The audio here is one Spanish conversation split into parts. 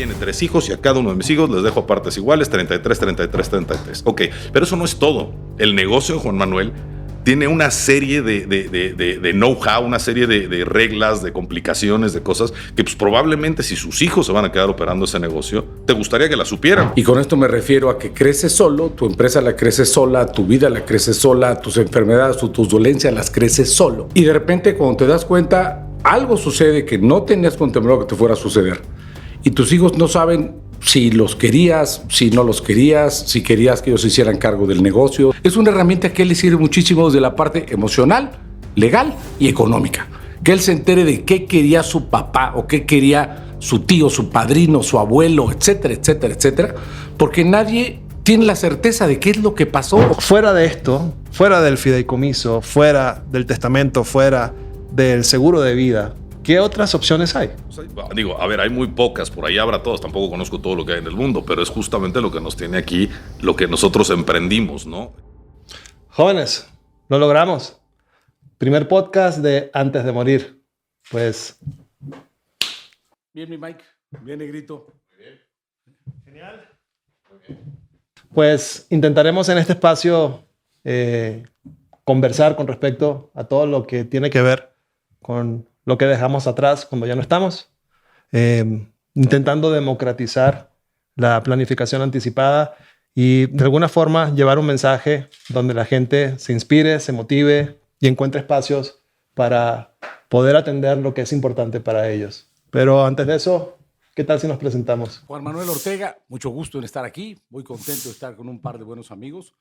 tiene 3 hijos y a cada uno de mis hijos les dejo partes iguales, 33, 33, 33. Ok, pero eso no es todo. El negocio de Juan Manuel tiene una serie de know-how, una serie de reglas, de complicaciones, de cosas que pues, probablemente si sus hijos se van a quedar operando ese negocio, te gustaría que la supieran. Y con esto me refiero a que creces solo, tu empresa la creces sola, tu vida la creces sola, tus enfermedades o tus dolencias las creces solo. Y de repente cuando te das cuenta, algo sucede que no tenías contemplado que te fuera a suceder. Y tus hijos no saben si los querías, si no los querías, si querías que ellos se hicieran cargo del negocio. Es una herramienta que les sirve muchísimo desde la parte emocional, legal y económica. Que él se entere de qué quería su papá o qué quería su tío, su padrino, su abuelo, etcétera, etcétera, etcétera. Porque nadie tiene la certeza de qué es lo que pasó. Fuera de esto, fuera del fideicomiso, fuera del testamento, fuera del seguro de vida, ¿qué otras opciones hay? Digo, a ver, hay muy pocas, por ahí habrá todas, tampoco conozco todo lo que hay en el mundo, pero es justamente lo que nos tiene aquí, lo que nosotros emprendimos, ¿no? Jóvenes, lo logramos. Primer podcast de Antes de Morir. Pues... Bien, mi Mike. Bien, negrito. Genial. Pues intentaremos en este espacio conversar con respecto a todo lo que tiene que ver con lo que dejamos atrás cuando ya no estamos, intentando democratizar la planificación anticipada y de alguna forma llevar un mensaje donde la gente se inspire, se motive y encuentre espacios para poder atender lo que es importante para ellos. Pero antes de eso, ¿qué tal si nos presentamos? Juan Manuel Ortega, mucho gusto en estar aquí, muy contento de estar con un par de buenos amigos.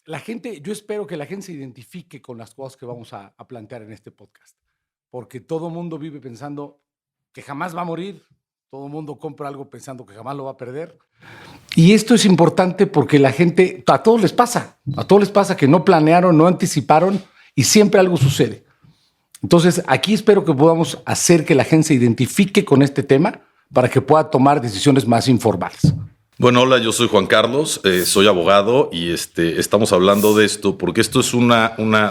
La gente, yo espero que la gente se identifique con las cosas que vamos a plantear en este podcast, porque todo mundo vive pensando que jamás va a morir, todo mundo compra algo pensando que jamás lo va a perder. Y esto es importante porque la gente, a todos les pasa que no planearon, no anticiparon y siempre algo sucede. Entonces, aquí espero que podamos hacer que la gente se identifique con este tema para que pueda tomar decisiones más informadas. Bueno, hola, yo soy Juan Carlos, soy abogado y estamos hablando de esto porque esto es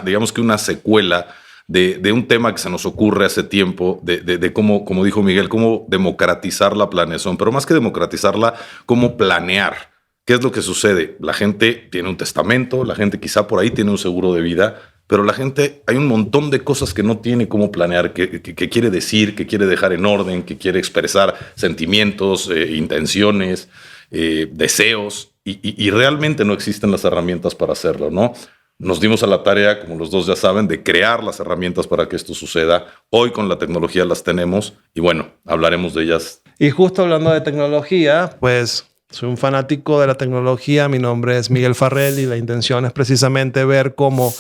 digamos que una secuela de un tema que se nos ocurre hace tiempo, de cómo, como dijo Miguel, cómo democratizar la planeación, pero más que democratizarla, cómo planear. ¿Qué es lo que sucede? La gente tiene un testamento, la gente quizá por ahí tiene un seguro de vida, pero la gente, hay un montón de cosas que no tiene cómo planear, que quiere decir, que quiere dejar en orden, que quiere expresar sentimientos, intenciones, deseos, y realmente no existen las herramientas para hacerlo, ¿no? Nos dimos a la tarea, como los dos ya saben, de crear las herramientas para que esto suceda. Hoy con la tecnología las tenemos y bueno, hablaremos de ellas. Y justo hablando de tecnología, pues soy un fanático de la tecnología. Mi nombre es Miguel Farrell y la intención es precisamente ver cómo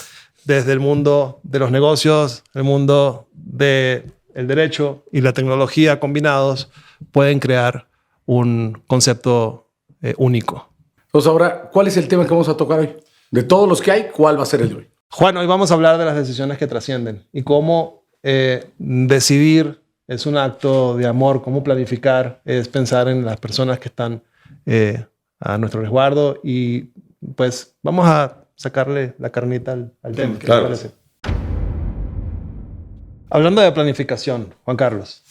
desde el mundo de los negocios, el mundo del derecho y la tecnología combinados pueden crear un concepto único. Entonces ahora, ¿cuál es el tema que vamos a tocar hoy? De todos los que hay, ¿cuál va a ser el de hoy? Juan, hoy vamos a hablar de las decisiones que trascienden y cómo decidir es un acto de amor, cómo planificar es pensar en las personas que están a nuestro resguardo y pues vamos a sacarle la carnita al tema. Claro. ¿Qué te parece? Hablando de planificación, Juan Carlos,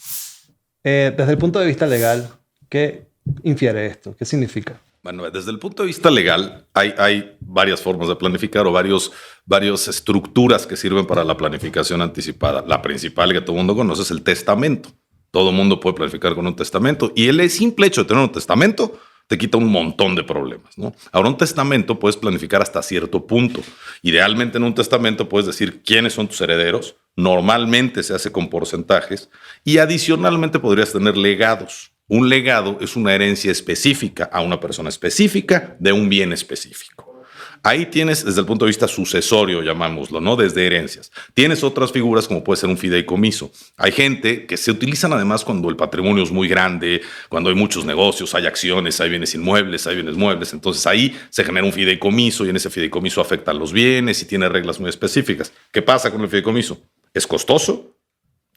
desde el punto de vista legal, ¿qué infiere esto? ¿Qué significa? Bueno, desde el punto de vista legal, hay varias formas de planificar o varias estructuras que sirven para la planificación anticipada. La principal que todo el mundo conoce es el testamento. Todo el mundo puede planificar con un testamento y el simple hecho de tener un testamento te quita un montón de problemas, ¿no? Ahora, un testamento puedes planificar hasta cierto punto. Idealmente en un testamento puedes decir quiénes son tus herederos. Normalmente se hace con porcentajes y adicionalmente podrías tener legados. Un legado es una herencia específica a una persona específica de un bien específico. Ahí tienes, desde el punto de vista sucesorio, llamámoslo, ¿no? Desde herencias. Tienes otras figuras como puede ser un fideicomiso. Hay gente que se utilizan además cuando el patrimonio es muy grande, cuando hay muchos negocios, hay acciones, hay bienes inmuebles, hay bienes muebles. Entonces ahí se genera un fideicomiso y en ese fideicomiso afectan los bienes y tiene reglas muy específicas. ¿Qué pasa con el fideicomiso? Es costoso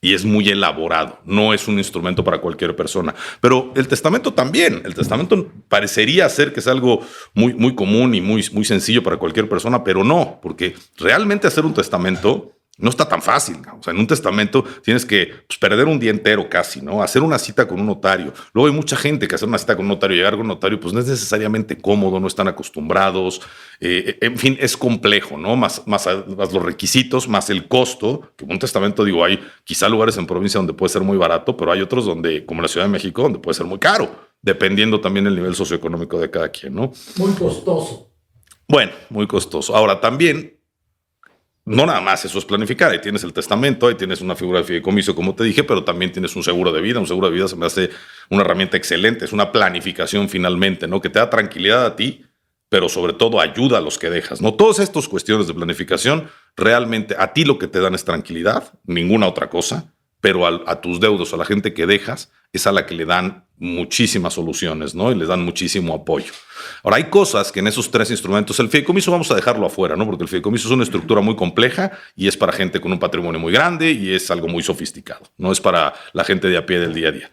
y es muy elaborado. No es un instrumento para cualquier persona. Pero el testamento también. El testamento parecería ser que es algo muy común y muy sencillo para cualquier persona, pero no, porque realmente hacer un testamento No está tan fácil, ¿no? O sea, en un testamento tienes que perder un día entero casi, ¿no? Hacer una cita con un notario. Luego hay mucha gente que hacer una cita con un notario, llegar con un notario, pues no es necesariamente cómodo, no están acostumbrados. En fin, es complejo, ¿no? Más los requisitos, más el costo, que un testamento, digo, hay quizá lugares en provincia donde puede ser muy barato, pero hay otros donde, como la Ciudad de México, donde puede ser muy caro, dependiendo también del nivel socioeconómico de cada quien, ¿no? Muy costoso. Bueno, muy costoso. Ahora también, no nada más eso es planificar. Ahí tienes el testamento, ahí tienes una figura de fideicomiso, como te dije, pero también tienes un seguro de vida. Un seguro de vida se me hace una herramienta excelente. Es una planificación finalmente, ¿no? Que te da tranquilidad a ti, pero sobre todo ayuda a los que dejas, ¿no? Todas estas cuestiones de planificación, realmente a ti lo que te dan es tranquilidad, ninguna otra cosa, pero a tus deudos, a la gente que dejas, es a la que le dan muchísimas soluciones, ¿no? Y les dan muchísimo apoyo. Ahora, hay cosas que en esos tres instrumentos, el fideicomiso vamos a dejarlo afuera, ¿no? Porque el fideicomiso es una estructura muy compleja y es para gente con un patrimonio muy grande y es algo muy sofisticado, no es para la gente de a pie del día a día.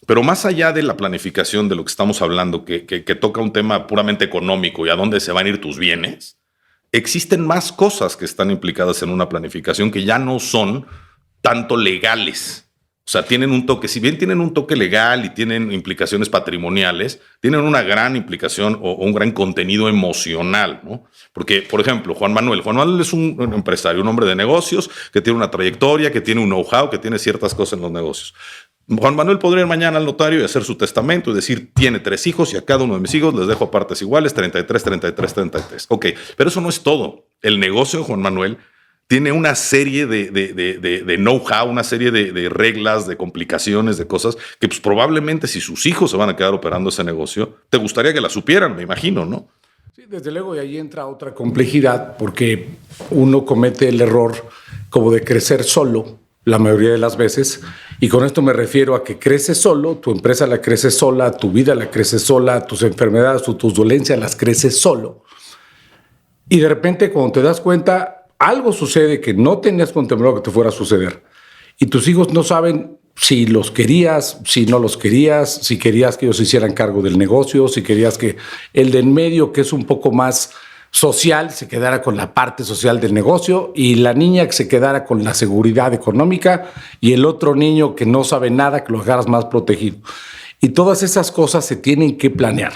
Pero más allá de la planificación de lo que estamos hablando, que toca un tema puramente económico y a dónde se van a ir tus bienes, existen más cosas que están implicadas en una planificación que ya no son tanto legales. O sea, tienen un toque, si bien tienen un toque legal y tienen implicaciones patrimoniales, tienen una gran implicación o un gran contenido emocional, ¿no? Porque, por ejemplo, Juan Manuel es un empresario, un hombre de negocios que tiene una trayectoria, que tiene un know-how, que tiene ciertas cosas en los negocios. Juan Manuel podría ir mañana al notario y hacer su testamento y decir, tiene 3 hijos y a cada uno de mis hijos les dejo a partes iguales, 33, 33, 33. Ok, pero eso no es todo. El negocio de Juan Manuel tiene una serie de know-how, una serie de reglas, de complicaciones, de cosas que pues, probablemente si sus hijos se van a quedar operando ese negocio, te gustaría que la supieran, me imagino, ¿no? Sí, desde luego, y ahí entra otra complejidad, porque uno comete el error como de crecer solo la mayoría de las veces, y con esto me refiero a que creces solo, tu empresa la creces sola, tu vida la creces sola, tus enfermedades o tus dolencias las creces solo, y de repente cuando te das cuenta, algo sucede que no tenías contemplado que te fuera a suceder, y tus hijos no saben si los querías, si no los querías, si querías que ellos se hicieran cargo del negocio, si querías que el de en medio, que es un poco más social, se quedara con la parte social del negocio, y la niña que se quedara con la seguridad económica, y el otro niño que no sabe nada, que lo dejaras más protegido. Y todas esas cosas se tienen que planear,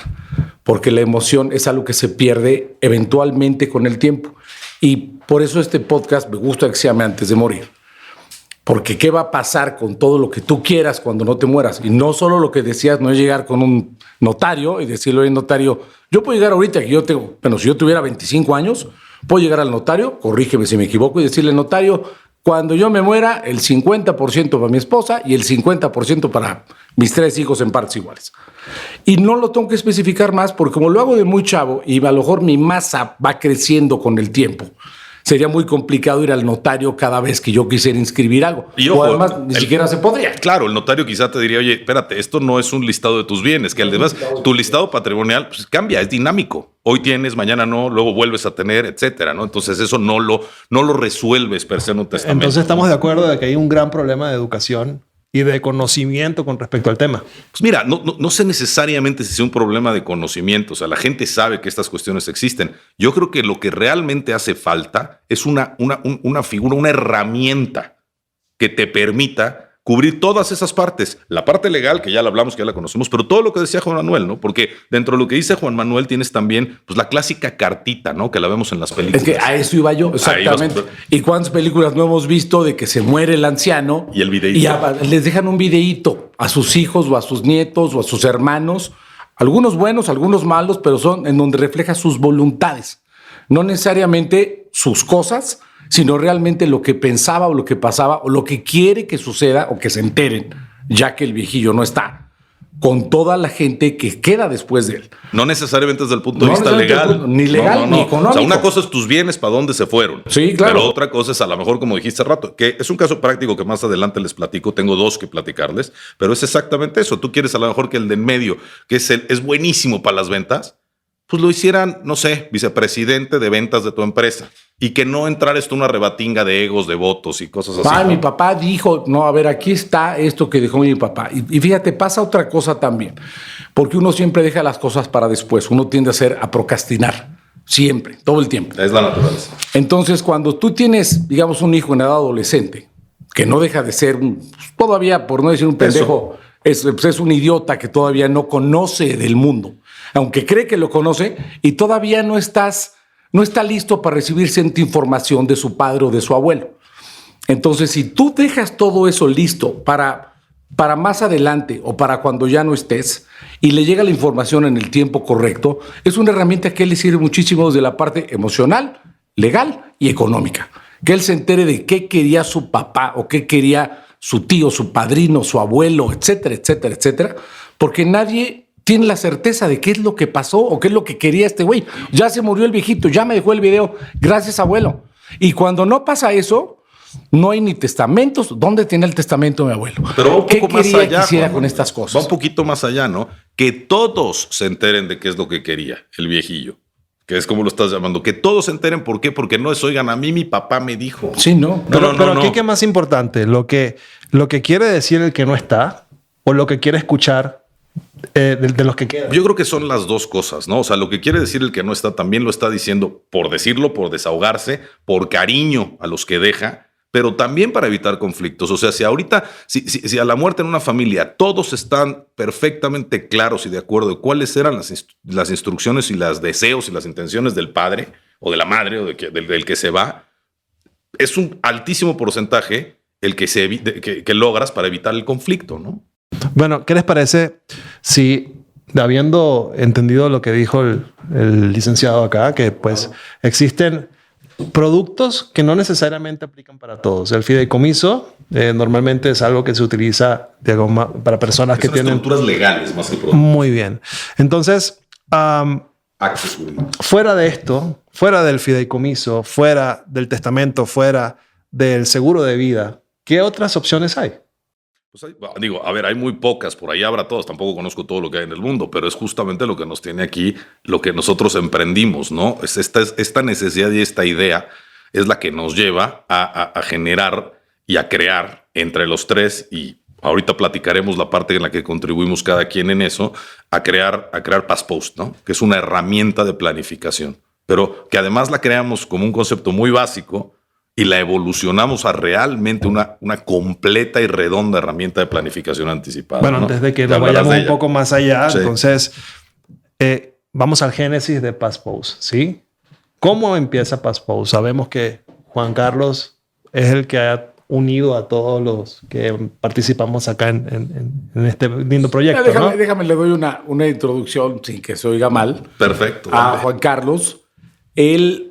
porque la emoción es algo que se pierde eventualmente con el tiempo. Y por eso este podcast me gusta que se llame Antes de Morir. Porque ¿qué va a pasar con todo lo que tú quieras cuando no te mueras? Y no solo lo que decías, no es llegar con un notario y decirle, oye, notario, yo puedo llegar ahorita, que yo tengo, bueno, si yo tuviera 25 años, puedo llegar al notario, corrígeme si me equivoco, y decirle, notario, cuando yo me muera, el 50% para mi esposa y el 50% para mis 3 hijos en partes iguales. Y no lo tengo que especificar más, porque como lo hago de muy chavo y a lo mejor mi masa va creciendo con el tiempo, sería muy complicado ir al notario cada vez que yo quisiera inscribir algo. Y ojo, o además, ni siquiera se podría. Claro, el notario quizá te diría, oye, espérate, esto no es un listado de tus bienes, que además tu listado patrimonial pues, cambia, es dinámico. Hoy tienes, mañana no, luego vuelves a tener, etcétera, ¿no? Entonces eso no lo resuelves per se en un testamento. Entonces estamos de acuerdo de que hay un gran problema de educación y de conocimiento con respecto al tema. Pues mira, no sé necesariamente si es un problema de conocimiento. O sea, la gente sabe que estas cuestiones existen. Yo creo que lo que realmente hace falta es una figura, una herramienta que te permita cubrir todas esas partes. La parte legal, que ya la hablamos, que ya la conocemos, pero todo lo que decía Juan Manuel, ¿no? Porque dentro de lo que dice Juan Manuel tienes también pues, la clásica cartita, ¿no? Que la vemos en las películas. Es que a eso iba yo, exactamente. ¿Y cuántas películas no hemos visto de que se muere el anciano? Y el videíto. Y les dejan un videíto a sus hijos o a sus nietos o a sus hermanos. Algunos buenos, algunos malos, pero son en donde refleja sus voluntades. No necesariamente sus cosas, sino realmente lo que pensaba o lo que pasaba o lo que quiere que suceda o que se enteren, ya que el viejillo no está, con toda la gente que queda después de él. No necesariamente desde el punto de vista legal. Ni legal, ni económico. O sea, una cosa es tus bienes, para dónde se fueron. Sí, claro. Pero otra cosa es, a lo mejor, como dijiste hace rato, que es un caso práctico que más adelante les platico. Tengo 2 que platicarles, pero es exactamente eso. Tú quieres a lo mejor que el de en medio, que es buenísimo para las ventas, pues lo hicieran, no sé, vicepresidente de ventas de tu empresa. Y que no entrara esto una rebatinga de egos, de votos y cosas así. Mi papá dijo, no, a ver, aquí está esto que dejó mi papá. Y fíjate, pasa otra cosa también, porque uno siempre deja las cosas para después. Uno tiende a procrastinar. Siempre, todo el tiempo. Es la naturaleza. Entonces, cuando tú tienes, digamos, un hijo en edad adolescente, que no deja de ser todavía, por no decir un pendejo, es un idiota que todavía no conoce del mundo, aunque cree que lo conoce, y todavía no está listo para recibir cierta información de su padre o de su abuelo. Entonces, si tú dejas todo eso listo para más adelante o para cuando ya no estés y le llega la información en el tiempo correcto, es una herramienta que le sirve muchísimo desde la parte emocional, legal y económica. Que él se entere de qué quería su papá o qué quería su tío, su padrino, su abuelo, etcétera, etcétera, etcétera, porque nadie tiene la certeza de qué es lo que pasó o qué es lo que quería este güey. Ya se murió el viejito, ya me dejó el video, gracias abuelo. Y cuando no pasa eso, no hay ni testamentos. ¿Dónde tiene el testamento de mi abuelo? Pero va un poco más allá, quisiera Juan, con estas cosas? Va un poquito más allá, ¿no? Que todos se enteren de qué es lo que quería el viejillo, que es como lo estás llamando. Que todos se enteren. ¿Por qué? Porque no es, oigan, a mí mi papá me dijo. Sí, no. Pero aquí, ¿qué es más importante? ¿Lo que quiere decir el que no está o lo que quiere escuchar de los que quedan? Yo creo que son las dos cosas, ¿no? O sea, lo que quiere decir el que no está también lo está diciendo por decirlo, por desahogarse, por cariño a los que deja, pero también para evitar conflictos. O sea, si ahorita, si a la muerte en una familia todos están perfectamente claros y de acuerdo de cuáles eran las instrucciones y los deseos y las intenciones del padre o de la madre o del que se va, es un altísimo porcentaje el que logras para evitar el conflicto, ¿no? Bueno, ¿qué les parece si, habiendo entendido lo que dijo el licenciado acá, que pues existen productos que no necesariamente aplican para todos? El fideicomiso normalmente es algo que se utiliza para personas que tienen estructuras legales más que productos. Muy bien. Entonces, fuera de esto, fuera del fideicomiso, fuera del testamento, fuera del seguro de vida, ¿qué otras opciones hay? Pues digo, a ver, hay muy pocas, por ahí habrá todas, tampoco conozco todo lo que hay en el mundo, pero es justamente lo que nos tiene aquí, lo que nosotros emprendimos, ¿no? Esta necesidad y esta idea es la que nos lleva a generar y a crear entre los tres, y ahorita platicaremos la parte en la que contribuimos cada quien en eso, a crear PassPost, ¿no? Que es una herramienta de planificación, pero que además la creamos como un concepto muy básico y la evolucionamos a realmente una completa y redonda herramienta de planificación anticipada. Bueno, ¿no? antes de que la vayamos un poco más allá, sí. Entonces, vamos al génesis de PassPost, ¿sí? ¿Cómo empieza PassPost? Sabemos que Juan Carlos es el que ha unido a todos los que participamos acá en este lindo proyecto. Déjame, le doy una introducción sin que se oiga mal. Perfecto. A Juan Carlos. Él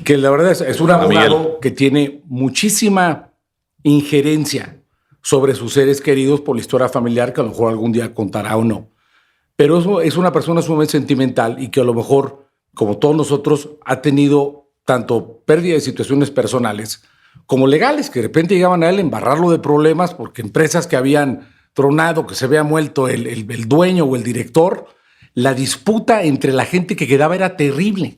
que la verdad es un abogado que tiene muchísima injerencia sobre sus seres queridos por la historia familiar, que a lo mejor algún día contará o no. Pero es una persona sumamente sentimental y que a lo mejor, como todos nosotros, ha tenido tanto pérdida de situaciones personales como legales, que de repente llegaban a él a embarrarlo de problemas porque empresas que habían tronado, que se había muerto el dueño o el director, la disputa entre la gente que quedaba era terrible.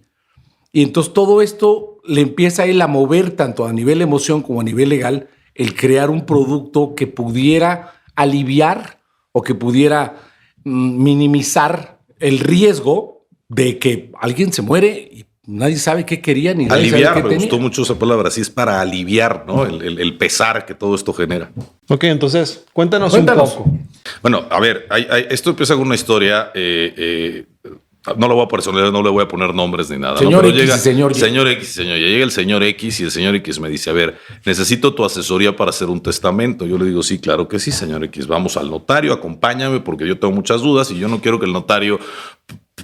Y entonces todo esto le empieza a él a mover tanto a nivel emoción como a nivel legal, el crear un producto que pudiera aliviar o que pudiera minimizar el riesgo de que alguien se muere y nadie sabe qué quería ni nadie aliviar, sabe qué me tenía. gustó mucho esa palabra, sí, es para aliviar, ¿no? El pesar que todo esto genera. Ok, entonces cuéntanos un poco. Bueno, a ver, esto empieza con una historia. No lo voy a personalizar, no le voy a poner nombres ni nada. Señor, ¿no? X llega, y señor Y. Señor X y señor Y. Llega el señor X y el señor X me dice, a ver, necesito tu asesoría para hacer un testamento. Yo le digo, sí, claro que sí, señor X. Vamos al notario, acompáñame porque yo tengo muchas dudas y yo no quiero que el notario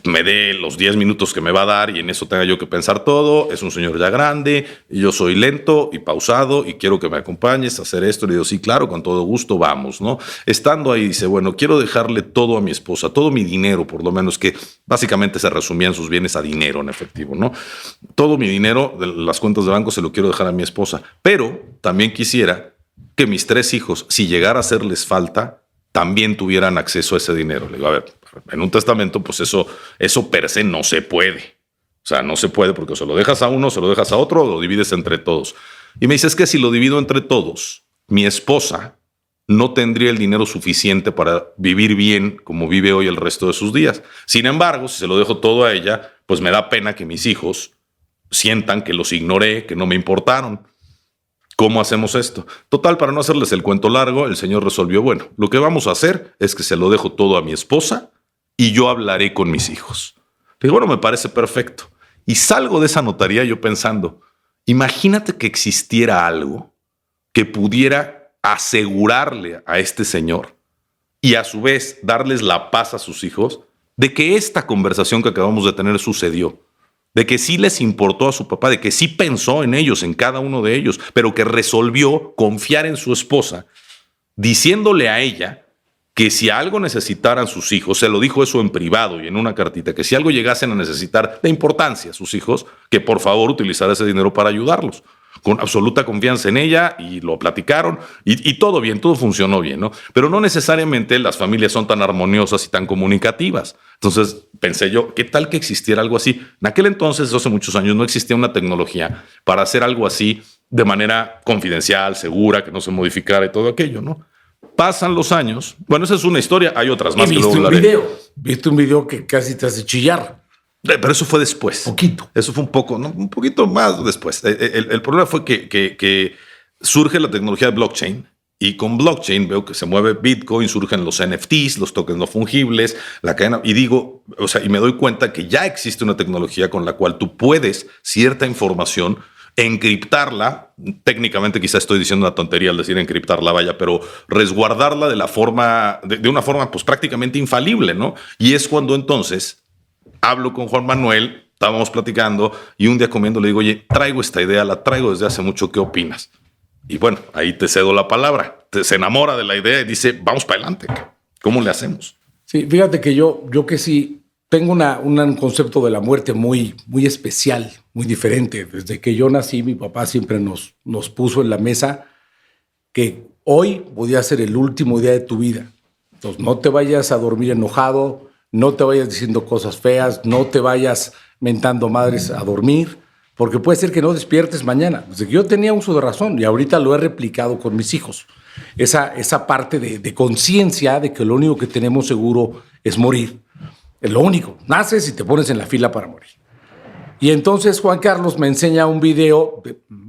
me dé los 10 minutos que me va a dar y en eso tenga yo que pensar todo. Es un señor ya grande y yo soy lento y pausado y quiero que me acompañes a hacer esto. Le digo, sí, claro, con todo gusto, vamos, ¿no? Estando ahí, dice, bueno, quiero dejarle todo a mi esposa, todo mi dinero, por lo menos, que básicamente se resumían sus bienes a dinero en efectivo, ¿no? Todo mi dinero de las cuentas de banco se lo quiero dejar a mi esposa, pero también quisiera que mis 3 hijos, si llegara a hacerles falta, también tuvieran acceso a ese dinero. Le digo, a ver, en un testamento, pues eso per se no se puede. O sea, no se puede porque o se lo dejas a uno, se lo dejas a otro, o lo divides entre todos. Y me dice, es que si lo divido entre todos, mi esposa no tendría el dinero suficiente para vivir bien como vive hoy el resto de sus días. Sin embargo, si se lo dejo todo a ella, pues me da pena que mis hijos sientan que los ignoré, que no me importaron. ¿Cómo hacemos esto? Total, para no hacerles el cuento largo, el señor resolvió, bueno, lo que vamos a hacer es que se lo dejo todo a mi esposa y yo hablaré con mis hijos. Le digo, bueno, me parece perfecto. Y salgo de esa notaría yo pensando, imagínate que existiera algo que pudiera asegurarle a este señor y a su vez darles la paz a sus hijos de que esta conversación que acabamos de tener sucedió. De que sí les importó a su papá, de que sí pensó en ellos, en cada uno de ellos, pero que resolvió confiar en su esposa, diciéndole a ella que si algo necesitaran sus hijos, se lo dijo eso en privado y en una cartita, que si algo llegasen a necesitar de importancia sus hijos, que por favor utilizara ese dinero para ayudarlos. Con absoluta confianza en ella y lo platicaron y todo bien, todo funcionó bien, ¿no? Pero no necesariamente las familias son tan armoniosas y tan comunicativas. Entonces pensé yo, ¿qué tal que existiera algo así? En aquel entonces, hace muchos años, no existía una tecnología para hacer algo así de manera confidencial, segura, que no se modificara y todo aquello, ¿no? Pasan los años. Bueno, esa es una historia, hay otras más que luego hablaré. Viste un video que casi te hace chillar. Pero eso fue después. Poquito. Eso fue un poco, ¿no? Un poquito más después. El problema fue que surge la tecnología de blockchain y con blockchain veo que se mueve Bitcoin, surgen los NFTs, los tokens no fungibles, la cadena. Y digo, o sea, y me doy cuenta que ya existe una tecnología con la cual tú puedes cierta información encriptarla. Técnicamente quizá estoy diciendo una tontería al decir encriptarla, vaya, pero resguardarla de la forma, de una forma pues prácticamente infalible, ¿no? Y es cuando entonces hablo con Juan Manuel, estábamos platicando y un día comiendo le digo, oye, traigo esta idea, la traigo desde hace mucho, ¿qué opinas? Y bueno, ahí te cedo la palabra. Se enamora de la idea y dice, vamos para adelante. ¿Cómo le hacemos? Sí, fíjate que yo que sí tengo un concepto de la muerte muy, muy especial, muy diferente. Desde que yo nací, mi papá siempre nos puso en la mesa que hoy podía ser el último día de tu vida. Entonces, no te vayas a dormir enojado, no te vayas diciendo cosas feas, no te vayas mentando madres a dormir, porque puede ser que no despiertes mañana. Desde que yo tenía uso de razón y ahorita lo he replicado con mis hijos. Esa parte de conciencia de que lo único que tenemos seguro es morir. Es lo único. Naces y te pones en la fila para morir. Y entonces Juan Carlos me enseña un video,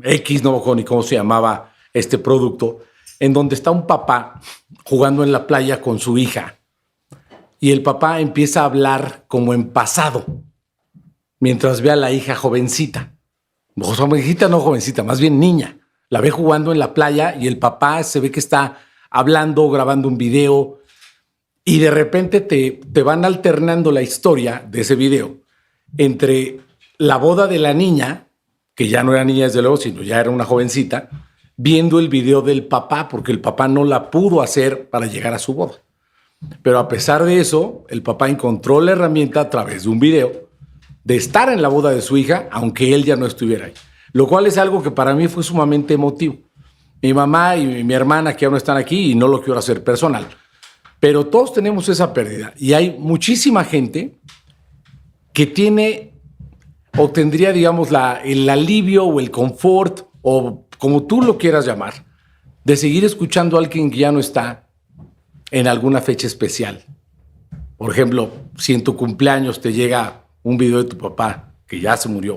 X, no me acuerdo ni cómo se llamaba este producto, en donde está un papá jugando en la playa con su hija. Y el papá empieza a hablar como en pasado, mientras ve a la hija jovencita. Jovencita, no jovencita, más bien niña. La ve jugando en la playa y el papá se ve que está hablando, grabando un video. Y de repente te van alternando la historia de ese video entre la boda de la niña, que ya no era niña desde luego, sino ya era una jovencita, viendo el video del papá, porque el papá no la pudo hacer para llegar a su boda. Pero a pesar de eso, el papá encontró la herramienta a través de un video de estar en la boda de su hija, aunque él ya no estuviera ahí. Lo cual es algo que para mí fue sumamente emotivo. Mi mamá y mi hermana que ya no están aquí y no lo quiero hacer personal. Pero todos tenemos esa pérdida. Y hay muchísima gente que tiene o tendría, digamos, el alivio o el confort o como tú lo quieras llamar, de seguir escuchando a alguien que ya no está en alguna fecha especial. Por ejemplo, si en tu cumpleaños te llega un video de tu papá que ya se murió,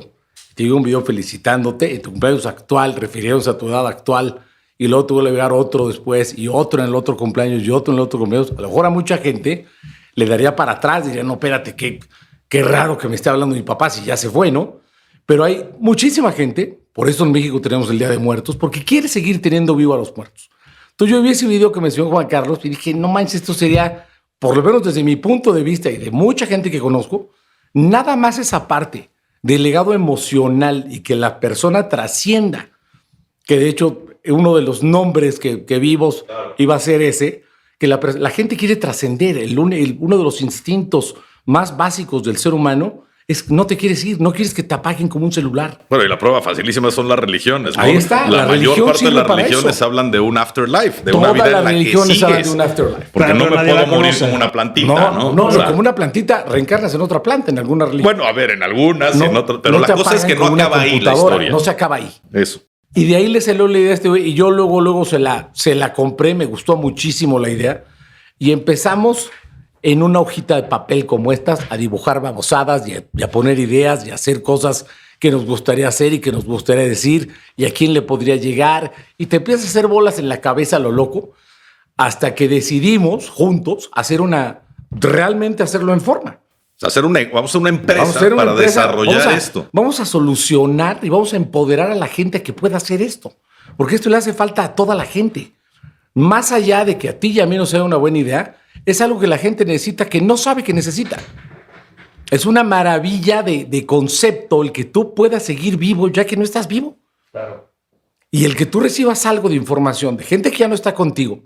te llega un video felicitándote en tu cumpleaños actual, refiriéndose a tu edad actual, y luego te vuelve a llegar otro después, y otro en el otro cumpleaños, y otro en el otro cumpleaños. A lo mejor a mucha gente le daría para atrás, diría, no, espérate, qué raro que me esté hablando mi papá si ya se fue, ¿no? Pero hay muchísima gente, por eso en México tenemos el Día de Muertos, porque quiere seguir teniendo vivo a los muertos. Entonces yo vi ese video que mencionó Juan Carlos y dije, no manches, esto sería, por lo menos desde mi punto de vista y de mucha gente que conozco, nada más esa parte del legado emocional y que la persona trascienda, que de hecho uno de los nombres que vimos iba a ser ese, que la gente quiere trascender. Uno de los instintos más básicos del ser humano es no te quieres ir, no quieres que te apaguen como un celular. Bueno, y la prueba facilísima son las religiones, ¿no? Ahí está. La mayor parte de las religiones hablan de un afterlife, de Todas una vida en las la que religiones hablan de sigues. un afterlife. Porque no me nadie puedo la morir conoce. como una plantita, ¿no? No, O sea, como una plantita reencarnas en otra planta, en alguna religión. bueno, a ver, en algunas, No, en otras, pero no la te cosa es que apagan no con una acaba ahí la computadora, historia. no se acaba ahí. Eso. Y de ahí le salió la idea a este güey y yo luego se la compré, me gustó muchísimo la idea y empezamos en una hojita de papel como estas a dibujar babosadas y a poner ideas y a hacer cosas que nos gustaría hacer y que nos gustaría decir y a quién le podría llegar y te empiezas a hacer bolas en la cabeza a lo loco hasta que decidimos juntos realmente hacerlo en forma. Vamos a hacer una empresa para desarrollar esto. Vamos a solucionar y vamos a empoderar a la gente que pueda hacer esto. Porque esto le hace falta a toda la gente. Más allá de que a ti y a mí no sea una buena idea, es algo que la gente necesita que no sabe que necesita. Es una maravilla de concepto el que tú puedas seguir vivo ya que no estás vivo. Claro. Y el que tú recibas algo de información de gente que ya no está contigo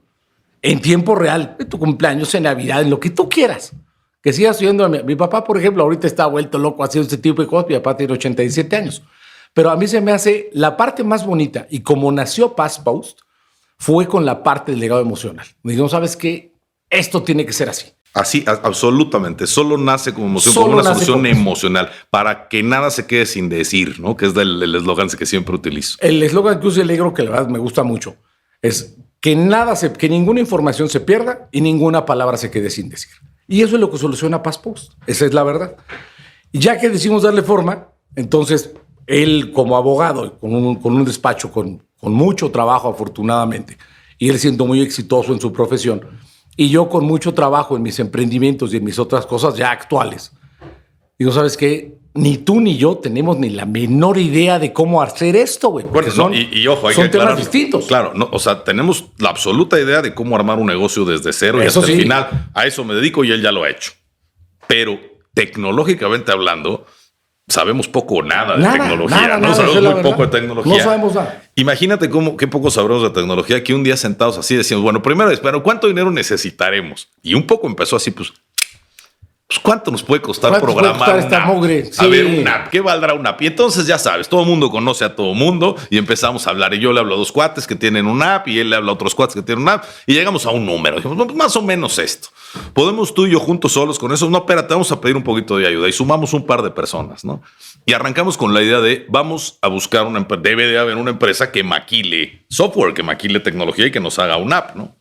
en tiempo real, en tu cumpleaños, en Navidad, en lo que tú quieras. Que sigas oyendo a mi papá, por ejemplo, ahorita está vuelto loco haciendo este tipo de cosas. Mi papá tiene 87 años. Pero a mí se me hace la parte más bonita. Y como nació PassPost, fue con la parte del legado emocional. Me dijeron, ¿sabes qué? Esto tiene que ser así. Así, absolutamente. Solo nace como emoción, como una solución emocional, para que nada se quede sin decir, ¿no? Que es el eslogan que siempre utilizo. El eslogan que uso el negro, que la verdad me gusta mucho, es que ninguna información se pierda y ninguna palabra se quede sin decir. Y eso es lo que soluciona PassPost. Esa es la verdad. Y ya que decidimos darle forma, entonces él como abogado, con un despacho con mucho trabajo afortunadamente, y él siendo muy exitoso en su profesión, y yo con mucho trabajo en mis emprendimientos y en mis otras cosas ya actuales, digo, ¿sabes qué? Ni tú ni yo tenemos ni la menor idea de cómo hacer esto, güey. Bueno, ojo, hay son que temas distintos. Claro, o sea, tenemos la absoluta idea de cómo armar un negocio desde cero y hasta el final. A eso me dedico y él ya lo ha hecho. Pero tecnológicamente hablando, sabemos poco o nada de tecnología. No sabemos muy poco de tecnología. No sabemos nada. Imagínate qué poco sabremos de tecnología que un día sentados así decimos, bueno, primero, pero ¿cuánto dinero necesitaremos? Y un poco empezó así, pues ¿cuánto nos puede costar programar esta mugre? Sí. A ver, una app, ¿qué valdrá una app? Y entonces ya sabes, todo el mundo conoce a todo el mundo y empezamos a hablar. Y yo le hablo a dos cuates que tienen una app y él le habla a otros cuates que tienen una app y llegamos a un número. Dijimos, no, más o menos esto. ¿Podemos tú y yo juntos solos con eso? No, espérate, vamos a pedir un poquito de ayuda y sumamos un par de personas, ¿no? Y arrancamos con la idea de vamos a buscar debe de haber una empresa que maquile software, que maquile tecnología y que nos haga una app, ¿no?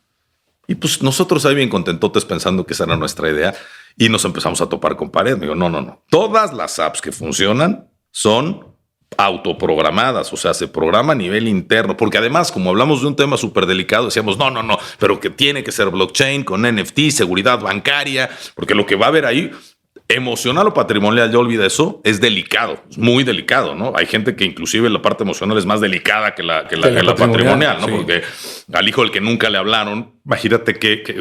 Y pues nosotros ahí bien contentotes pensando que esa era nuestra idea y nos empezamos a topar con pared. Me digo, no. Todas las apps que funcionan son autoprogramadas, o sea, se programa a nivel interno, porque además, como hablamos de un tema súper delicado, decíamos, no, pero que tiene que ser blockchain con NFT, seguridad bancaria, porque lo que va a haber ahí, emocional o patrimonial, ya olvida eso, es delicado, es muy delicado, ¿no? Hay gente que inclusive la parte emocional es más delicada que la patrimonial, ¿no? Sí. Porque al hijo del que nunca le hablaron, imagínate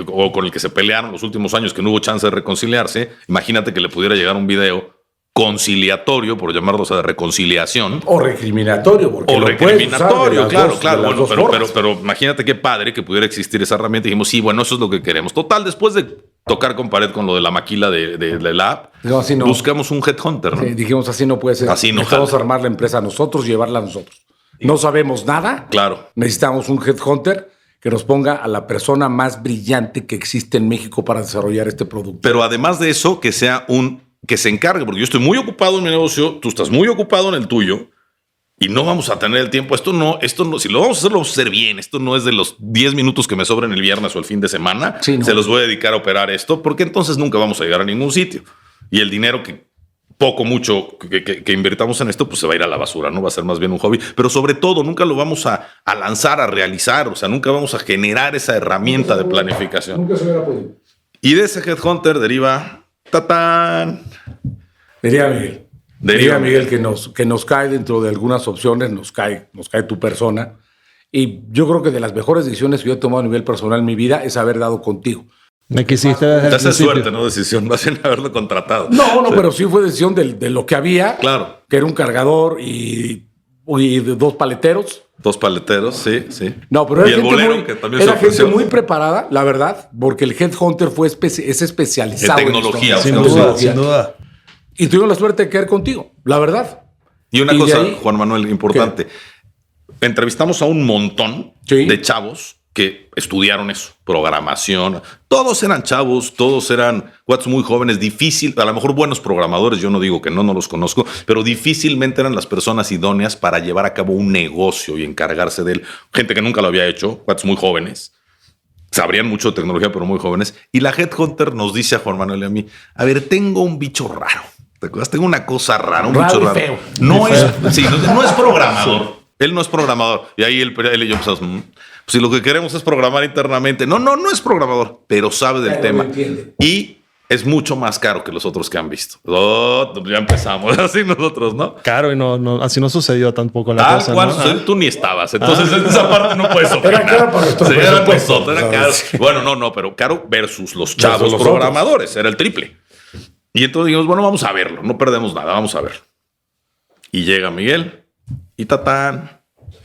o con el que se pelearon los últimos años que no hubo chance de reconciliarse, imagínate que le pudiera llegar un video conciliatorio, por llamarlo, o sea, de reconciliación. O recriminatorio, porque claro. Bueno, pero imagínate qué padre que pudiera existir esa herramienta. Y dijimos, sí, bueno, eso es lo que queremos. Total, después de tocar con pared con lo de la maquila de la app, buscamos un headhunter, ¿no? Sí, dijimos, así no puede ser. Así no. Necesitamos armar la empresa nosotros y llevarla a nosotros. No sabemos nada. Claro. Necesitamos un headhunter que nos ponga a la persona más brillante que existe en México para desarrollar este producto. Pero además de eso, que sea que se encargue, porque yo estoy muy ocupado en mi negocio, tú estás muy ocupado en el tuyo y no vamos a tener el tiempo. Esto no, si lo vamos a hacer, lo vamos a hacer bien. Esto no es de los 10 minutos que me sobren el viernes o el fin de semana. Sí, no. Se los voy a dedicar a operar esto, porque entonces nunca vamos a llegar a ningún sitio. Y el dinero mucho que invirtamos en esto, pues se va a ir a la basura, ¿no? Va a ser más bien un hobby. Pero sobre todo, nunca lo vamos a lanzar, a realizar. O sea, nunca vamos a generar esa herramienta de planificación. Nunca se hubiera podido. Y de ese headhunter deriva... ¡Tatán! Diría Miguel que nos cae dentro de algunas opciones, nos cae tu persona. Y yo creo que de las mejores decisiones que yo he tomado a nivel personal en mi vida es haber dado contigo. Me quisiste desde el principio. Te hace suerte, ¿no? Decisión, más bien haberlo contratado. No, pero sí fue decisión de lo que había. Claro. Que era un cargador y dos paleteros. Dos paleteros, sí. No, pero era gente muy preparada, la verdad, porque el headhunter es especializado en tecnología. Sin duda. Y tuvimos la suerte de caer contigo, la verdad. Y una cosa, Juan Manuel, importante. ¿Qué? Entrevistamos a un montón de chavos que estudiaron eso, programación. Todos eran chavos, todos eran cuates muy jóvenes, difícil, a lo mejor buenos programadores, yo no digo que no los conozco, pero difícilmente eran las personas idóneas para llevar a cabo un negocio y encargarse de él. Gente que nunca lo había hecho, cuates muy jóvenes, sabrían mucho de tecnología, pero muy jóvenes. Y la Headhunter nos dice a Juan Manuel y a mí, a ver, tengo un bicho raro. ¿Te acuerdas? Tengo una cosa rara, un bicho raro. Feo. No es programador. Él no es programador. Y ahí él y yo empezamos, pues si lo que queremos es programar internamente. No es programador, pero sabe del tema. Y es mucho más caro que los otros que han visto. Ya empezamos así nosotros, ¿no? Caro y no, así no sucedió tampoco la Tal cosa. cual, ¿no? tú ni estabas. Entonces, en esa parte no puedes opinar. Era caro para nuestro era presupuesto, costoso, era caro. Bueno, no, pero caro versus los chavos los programadores. otros. Era el triple. Y entonces dijimos, bueno, vamos a verlo. No perdemos nada, vamos a verlo. Y llega Miguel y tatán.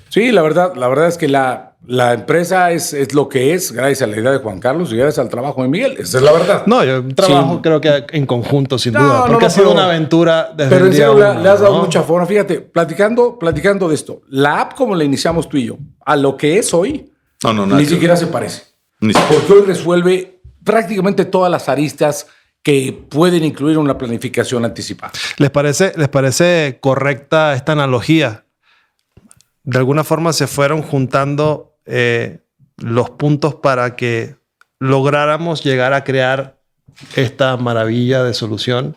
Sí, la verdad es que la empresa es lo que es gracias a la idea de Juan Carlos y gracias al trabajo de Miguel. Esa es la verdad. No, yo trabajo Sí. creo que en conjunto, sin No, duda. no, Porque no, ha sido pero- una aventura desde Pero el en día serio uno, le has dado ¿no? mucha forma. Fíjate, platicando de esto, la app como la iniciamos tú y yo, a lo que es hoy, No, ni siquiera se parece. Ni siquiera. Porque hoy resuelve prácticamente todas las aristas que pueden incluir una planificación anticipada. ¿Les parece correcta esta analogía? De alguna forma se fueron juntando los puntos para que lográramos llegar a crear esta maravilla de solución.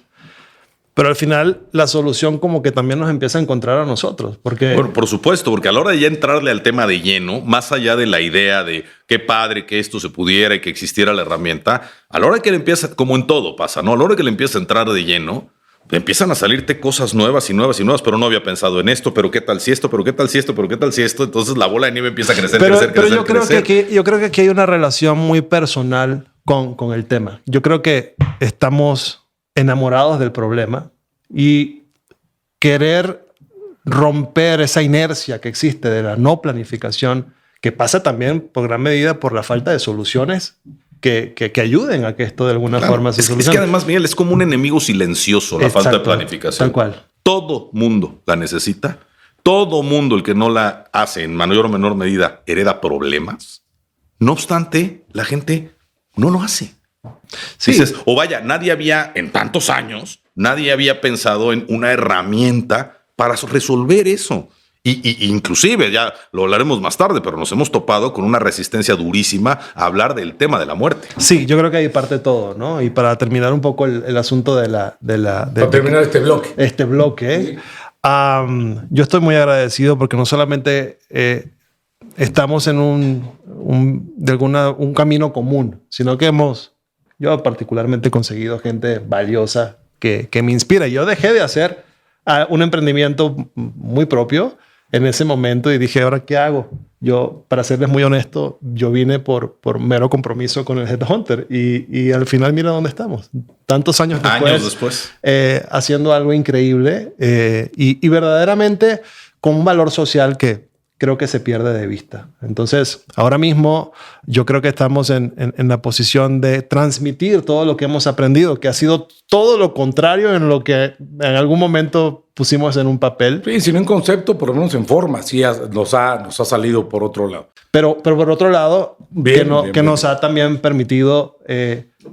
Pero al final la solución como que también nos empieza a encontrar a nosotros. Porque Bueno, por supuesto, porque a la hora de ya entrarle al tema de lleno, más allá de la idea de qué padre que esto se pudiera y que existiera la herramienta, a la hora que le empieza, como en todo pasa, ¿no? A la hora que le empieza a entrar de lleno, empiezan a salirte cosas nuevas y nuevas y nuevas, pero no había pensado en esto, pero qué tal si esto, pero qué tal si esto, pero qué tal si esto. Entonces la bola de nieve empieza a crecer, pero crecer. yo creo que aquí hay una relación muy personal con el tema. Yo creo que estamos enamorados del problema y querer romper esa inercia que existe de la no planificación, que pasa también por gran medida por la falta de soluciones que ayuden a que esto de alguna forma se Es solucione. que además, Miguel, es como un enemigo silencioso la falta de planificación. Tal cual. Todo mundo la necesita. Todo mundo, el que no la hace en mayor o menor medida, hereda problemas. No obstante, la gente no lo hace. Sí. Dices, o vaya, nadie había en tantos años, nadie había pensado en una herramienta para resolver eso. Y inclusive, ya lo hablaremos más tarde, pero nos hemos topado con una resistencia durísima a hablar del tema de la muerte. Sí, yo creo que ahí parte todo, ¿no? Y para terminar un poco el asunto Para terminar este bloque. este bloque, yo estoy muy agradecido porque no solamente estamos en un camino común, sino que yo particularmente he conseguido gente valiosa que me inspira. Yo dejé de hacer un emprendimiento muy propio en ese momento y dije, ¿ahora qué hago? Yo, para serles muy honesto, yo vine por mero compromiso con el Headhunter y al final mira dónde estamos. Tantos años después. Haciendo algo increíble y verdaderamente con un valor social que creo que se pierde de vista. Entonces, ahora mismo yo creo que estamos en la posición de transmitir todo lo que hemos aprendido, que ha sido todo lo contrario en lo que en algún momento pusimos en un papel. Sí, si no en concepto, por lo menos en forma, sí nos ha salido por otro lado. Pero por otro lado, Bien, que nos ha también permitido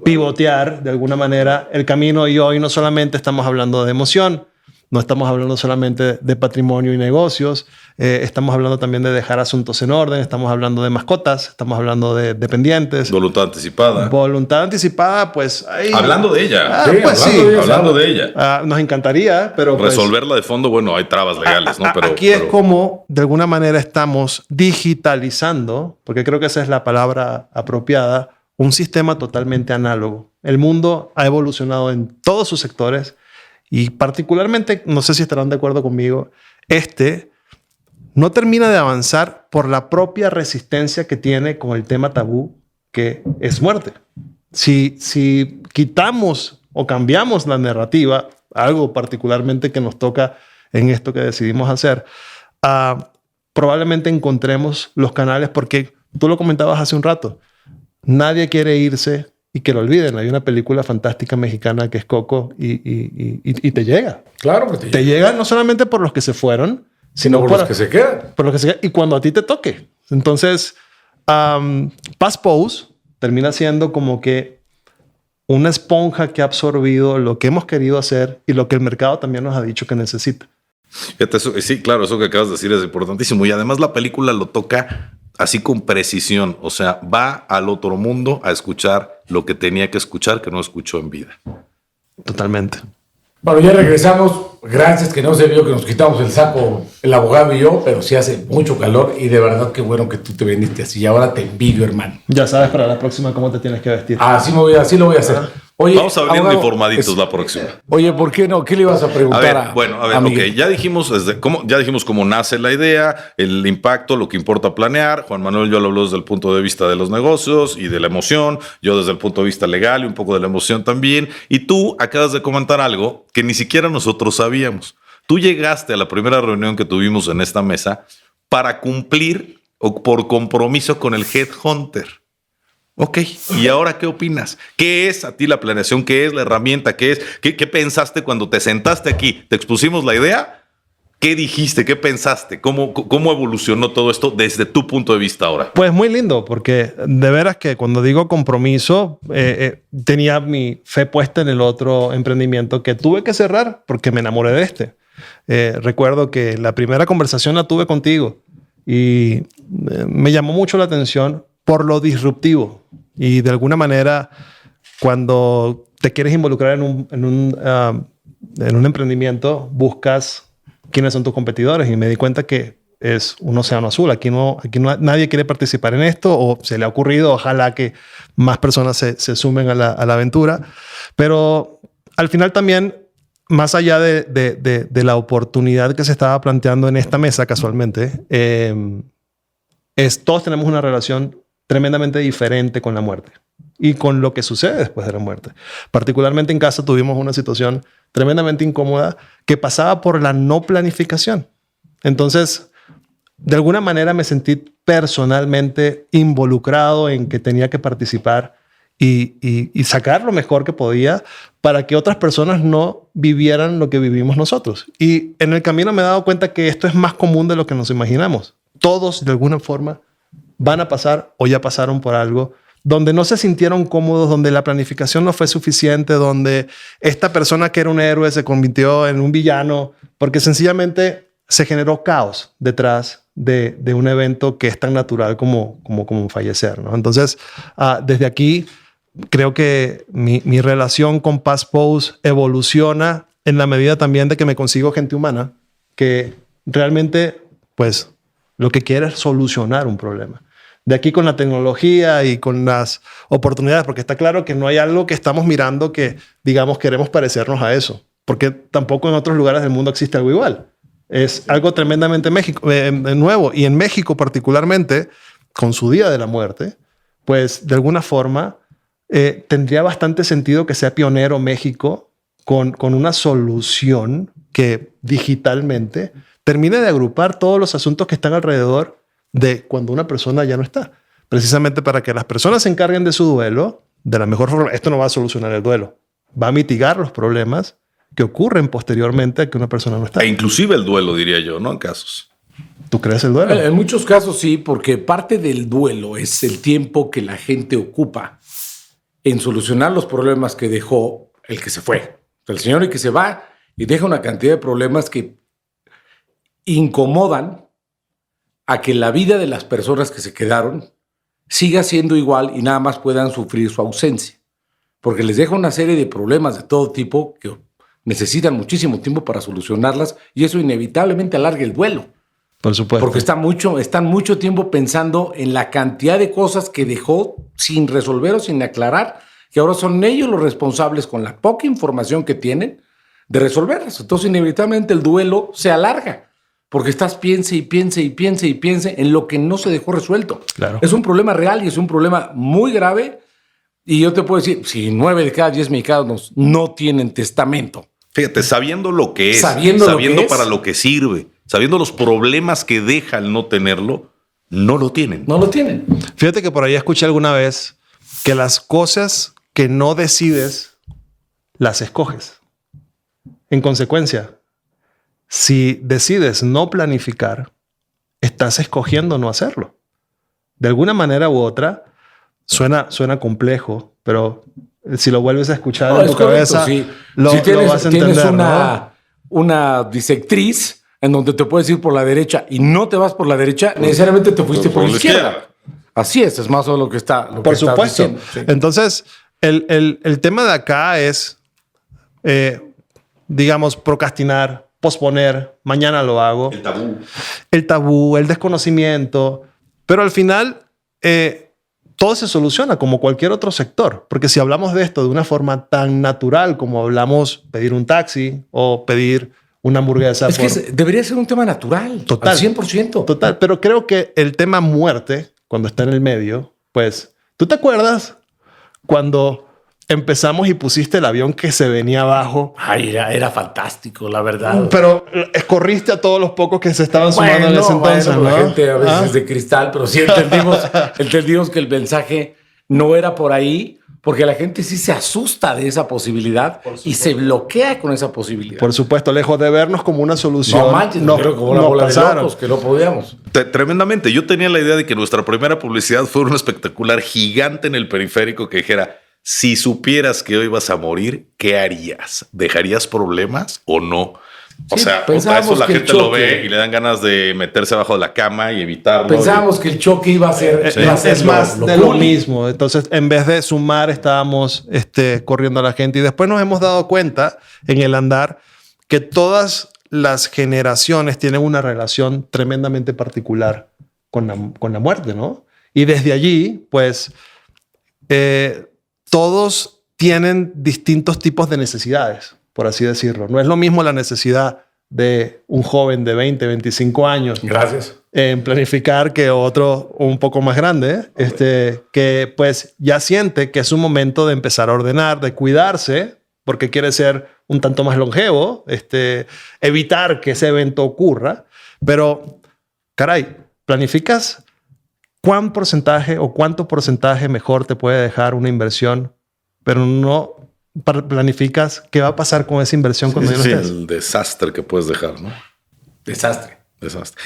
pivotear de alguna manera el camino y hoy no solamente estamos hablando de emoción, no estamos hablando solamente de patrimonio y negocios, estamos hablando también de dejar asuntos en orden, estamos hablando de mascotas, estamos hablando de dependientes. Voluntad anticipada. Voluntad anticipada, pues... ahí, Hablando de ella. Ah, pues sí. Hablando de ella. Nos encantaría, pero... pues, Resolverla de fondo, bueno, hay trabas legales, ¿no? Pero aquí es como, de alguna manera, estamos digitalizando, porque creo que esa es la palabra apropiada, un sistema totalmente análogo. El mundo ha evolucionado en todos sus sectores y particularmente, no sé si estarán de acuerdo conmigo, no termina de avanzar por la propia resistencia que tiene con el tema tabú, que es muerte. Si quitamos o cambiamos la narrativa, algo particularmente que nos toca en esto que decidimos hacer, probablemente encontremos los canales, porque tú lo comentabas hace un rato, nadie quiere irse y que lo olviden. Hay una película fantástica mexicana que es Coco y te llega. Claro que Te llega no solamente por los que se fueron, sino por los que se quedan. por los que se quedan y cuando a ti te toque. Entonces, PassPose termina siendo como que una esponja que ha absorbido lo que hemos querido hacer y lo que el mercado también nos ha dicho que necesita. Fíjate, sí, claro, eso que acabas de decir es importantísimo. Y además la película lo toca así con precisión. O sea, va al otro mundo a escuchar lo que tenía que escuchar que no escuchó en vida. Totalmente. Bueno, ya regresamos. Gracias, que no se vio que nos quitamos el saco el abogado y yo, pero sí hace mucho calor y de verdad que bueno que tú te viniste así. Y ahora te envidio, hermano. Ya sabes para la próxima cómo te tienes que vestir. Así lo voy a hacer. Oye, vamos a venir abogado, informaditos la próxima. Oye, ¿por qué no? ¿Qué le ibas a preguntar a ver, Miguel? Ok, ya dijimos cómo nace la idea, el impacto, lo que importa planear. Juan Manuel yo lo hablo desde el punto de vista de los negocios y de la emoción, yo desde el punto de vista legal y un poco de la emoción también. Y tú acabas de comentar algo que ni siquiera nosotros sabíamos. Tú llegaste a la primera reunión que tuvimos en esta mesa para cumplir o por compromiso con el Headhunter. Ok, ¿y ahora qué opinas? ¿Qué es a ti la planeación? ¿Qué es la herramienta? ¿Qué pensaste cuando te sentaste aquí? ¿Te expusimos la idea? ¿Qué dijiste? ¿Qué pensaste? ¿Cómo evolucionó todo esto desde tu punto de vista ahora? Pues muy lindo, porque de veras que cuando digo compromiso, tenía mi fe puesta en el otro emprendimiento que tuve que cerrar porque me enamoré de este. Recuerdo que la primera conversación la tuve contigo y me llamó mucho la atención por lo disruptivo. Y de alguna manera, cuando te quieres involucrar en un emprendimiento, buscas quiénes son tus competidores. Y me di cuenta que es un océano azul. Aquí no nadie quiere participar en esto, o se le ha ocurrido. Ojalá que más personas se sumen a la aventura. Pero al final también, más allá de la oportunidad que se estaba planteando en esta mesa casualmente, todos tenemos una relación tremendamente diferente con la muerte y con lo que sucede después de la muerte. Particularmente en casa tuvimos una situación tremendamente incómoda que pasaba por la no planificación. Entonces, de alguna manera me sentí personalmente involucrado en que tenía que participar y sacar lo mejor que podía para que otras personas no vivieran lo que vivimos nosotros. Y en el camino me he dado cuenta que esto es más común de lo que nos imaginamos. Todos, de alguna forma, van a pasar o ya pasaron por algo donde no se sintieron cómodos, donde la planificación no fue suficiente, donde esta persona que era un héroe se convirtió en un villano, porque sencillamente se generó caos detrás de un evento que es tan natural como fallecer, ¿no? Entonces, desde aquí, creo que mi relación con PassPose evoluciona en la medida también de que me consigo gente humana que realmente, pues, lo que quiere es solucionar un problema. De aquí con la tecnología y con las oportunidades, porque está claro que no hay algo que estamos mirando que, digamos, queremos parecernos a eso, porque tampoco en otros lugares del mundo existe algo igual. Es algo tremendamente nuevo. Y en México particularmente, con su Día de la Muerte, pues de alguna forma tendría bastante sentido que sea pionero México con una solución que digitalmente termine de agrupar todos los asuntos que están alrededor de cuando una persona ya no está. Precisamente para que las personas se encarguen de su duelo de la mejor forma. Esto no va a solucionar el duelo. Va a mitigar los problemas que ocurren posteriormente a que una persona no está. E inclusive el duelo, diría yo, ¿no? En casos. ¿Tú crees el duelo? En muchos casos sí, porque parte del duelo es el tiempo que la gente ocupa en solucionar los problemas que dejó el que se fue. El señor el que se va y deja una cantidad de problemas que incomodan a que la vida de las personas que se quedaron siga siendo igual y nada más puedan sufrir su ausencia. Porque les deja una serie de problemas de todo tipo que necesitan muchísimo tiempo para solucionarlas y eso inevitablemente alarga el duelo. Por supuesto. Porque están mucho tiempo pensando en la cantidad de cosas que dejó sin resolver o sin aclarar, que ahora son ellos los responsables con la poca información que tienen de resolverlas. Entonces inevitablemente el duelo se alarga. Porque estás piense en lo que no se dejó resuelto. Claro. Es un problema real y es un problema muy grave. Y yo te puedo decir, si 9 de cada 10 mexicanos no tienen testamento. Fíjate, sabiendo lo que es, sabiendo para lo que sirve, sabiendo los problemas que deja el no tenerlo, no lo tienen. No lo tienen. Fíjate que por ahí escuché alguna vez que las cosas que no decides, las escoges. En consecuencia, si decides no planificar, estás escogiendo no hacerlo. de alguna manera u otra, suena complejo, pero si lo vuelves a escuchar en tu cabeza, sí. lo vas a entender. Tienes una disectriz en donde te puedes ir por la derecha y no te vas por la derecha, necesariamente te fuiste por la izquierda. Así es más o menos lo que está. Por supuesto. Diciendo, sí. Entonces, el tema de acá es, digamos, procrastinar, posponer, mañana lo hago. El tabú, el desconocimiento. Pero al final, todo se soluciona como cualquier otro sector. Porque si hablamos de esto de una forma tan natural como hablamos pedir un taxi o pedir una hamburguesa. Es que debería ser un tema natural. Total. Al 100%. Total. Pero creo que el tema muerte, cuando está en el medio, pues, ¿tú te acuerdas cuando empezamos y pusiste el avión que se venía abajo? Ay, era fantástico, la verdad. Pero corriste a todos los pocos que se estaban sumando en ese entonces, ¿no? La gente a veces es de cristal, pero sí entendimos que el mensaje no era por ahí, porque la gente sí se asusta de esa posibilidad y se bloquea con esa posibilidad. Por supuesto, lejos de vernos como una solución. No manches, pero como una bola de locos que no podíamos. Tremendamente. Yo tenía la idea de que nuestra primera publicidad fuera un espectacular gigante en el periférico que dijera: si supieras que hoy vas a morir, ¿qué harías? ¿Dejarías problemas o no? O sea, a eso la gente lo ve y le dan ganas de meterse abajo de la cama y evitarlo. Pensábamos que el choque iba a ser, es más de lo mismo. Entonces, en vez de sumar, estábamos corriendo a la gente. Y después nos hemos dado cuenta en el andar que todas las generaciones tienen una relación tremendamente particular con la muerte, ¿no? Y desde allí, pues, todos tienen distintos tipos de necesidades, por así decirlo. No es lo mismo la necesidad de un joven de 20, 25 años. Gracias. En planificar que otro un poco más grande, que pues ya siente que es un momento de empezar a ordenar, de cuidarse, porque quiere ser un tanto más longevo, evitar que ese evento ocurra. Pero, caray, planificas cuán porcentaje o cuánto porcentaje mejor te puede dejar una inversión, pero no planificas qué va a pasar con esa inversión cuando ya no estés. El desastre que puedes dejar, ¿no? Desastre.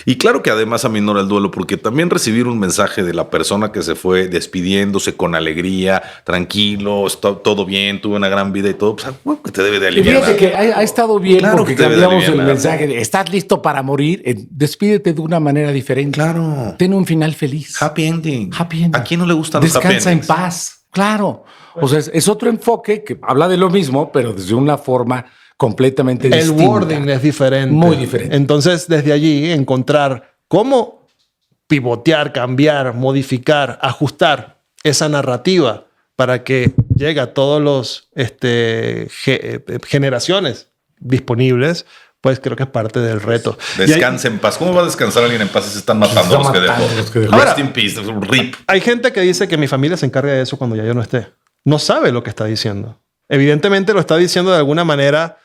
Y claro que además aminora el duelo, porque también recibir un mensaje de la persona que se fue despidiéndose con alegría, tranquilo, está todo bien, tuve una gran vida y todo, pues bueno, que te debe de aliviar. Y fíjate que ha estado bien, claro, porque cambiamos el mensaje de ¿estás listo para morir? Despídete de una manera diferente. Claro. Ten un final feliz. Happy ending. Happy ending. ¿A quién no le gustan los happy endings? Descansa en paz. Claro. O sea, es otro enfoque que habla de lo mismo, pero desde una forma completamente distinta. El wording es diferente. Muy diferente. Entonces, desde allí, encontrar cómo pivotear, cambiar, modificar, ajustar esa narrativa para que llegue a todos los generaciones disponibles, pues creo que es parte del reto. Descanse en paz. ¿Cómo va a descansar alguien en paz si se están matando los que dejó? Rest in peace, rip. Hay gente que dice que mi familia se encarga de eso cuando ya yo no esté. No sabe lo que está diciendo. Evidentemente lo está diciendo de alguna manera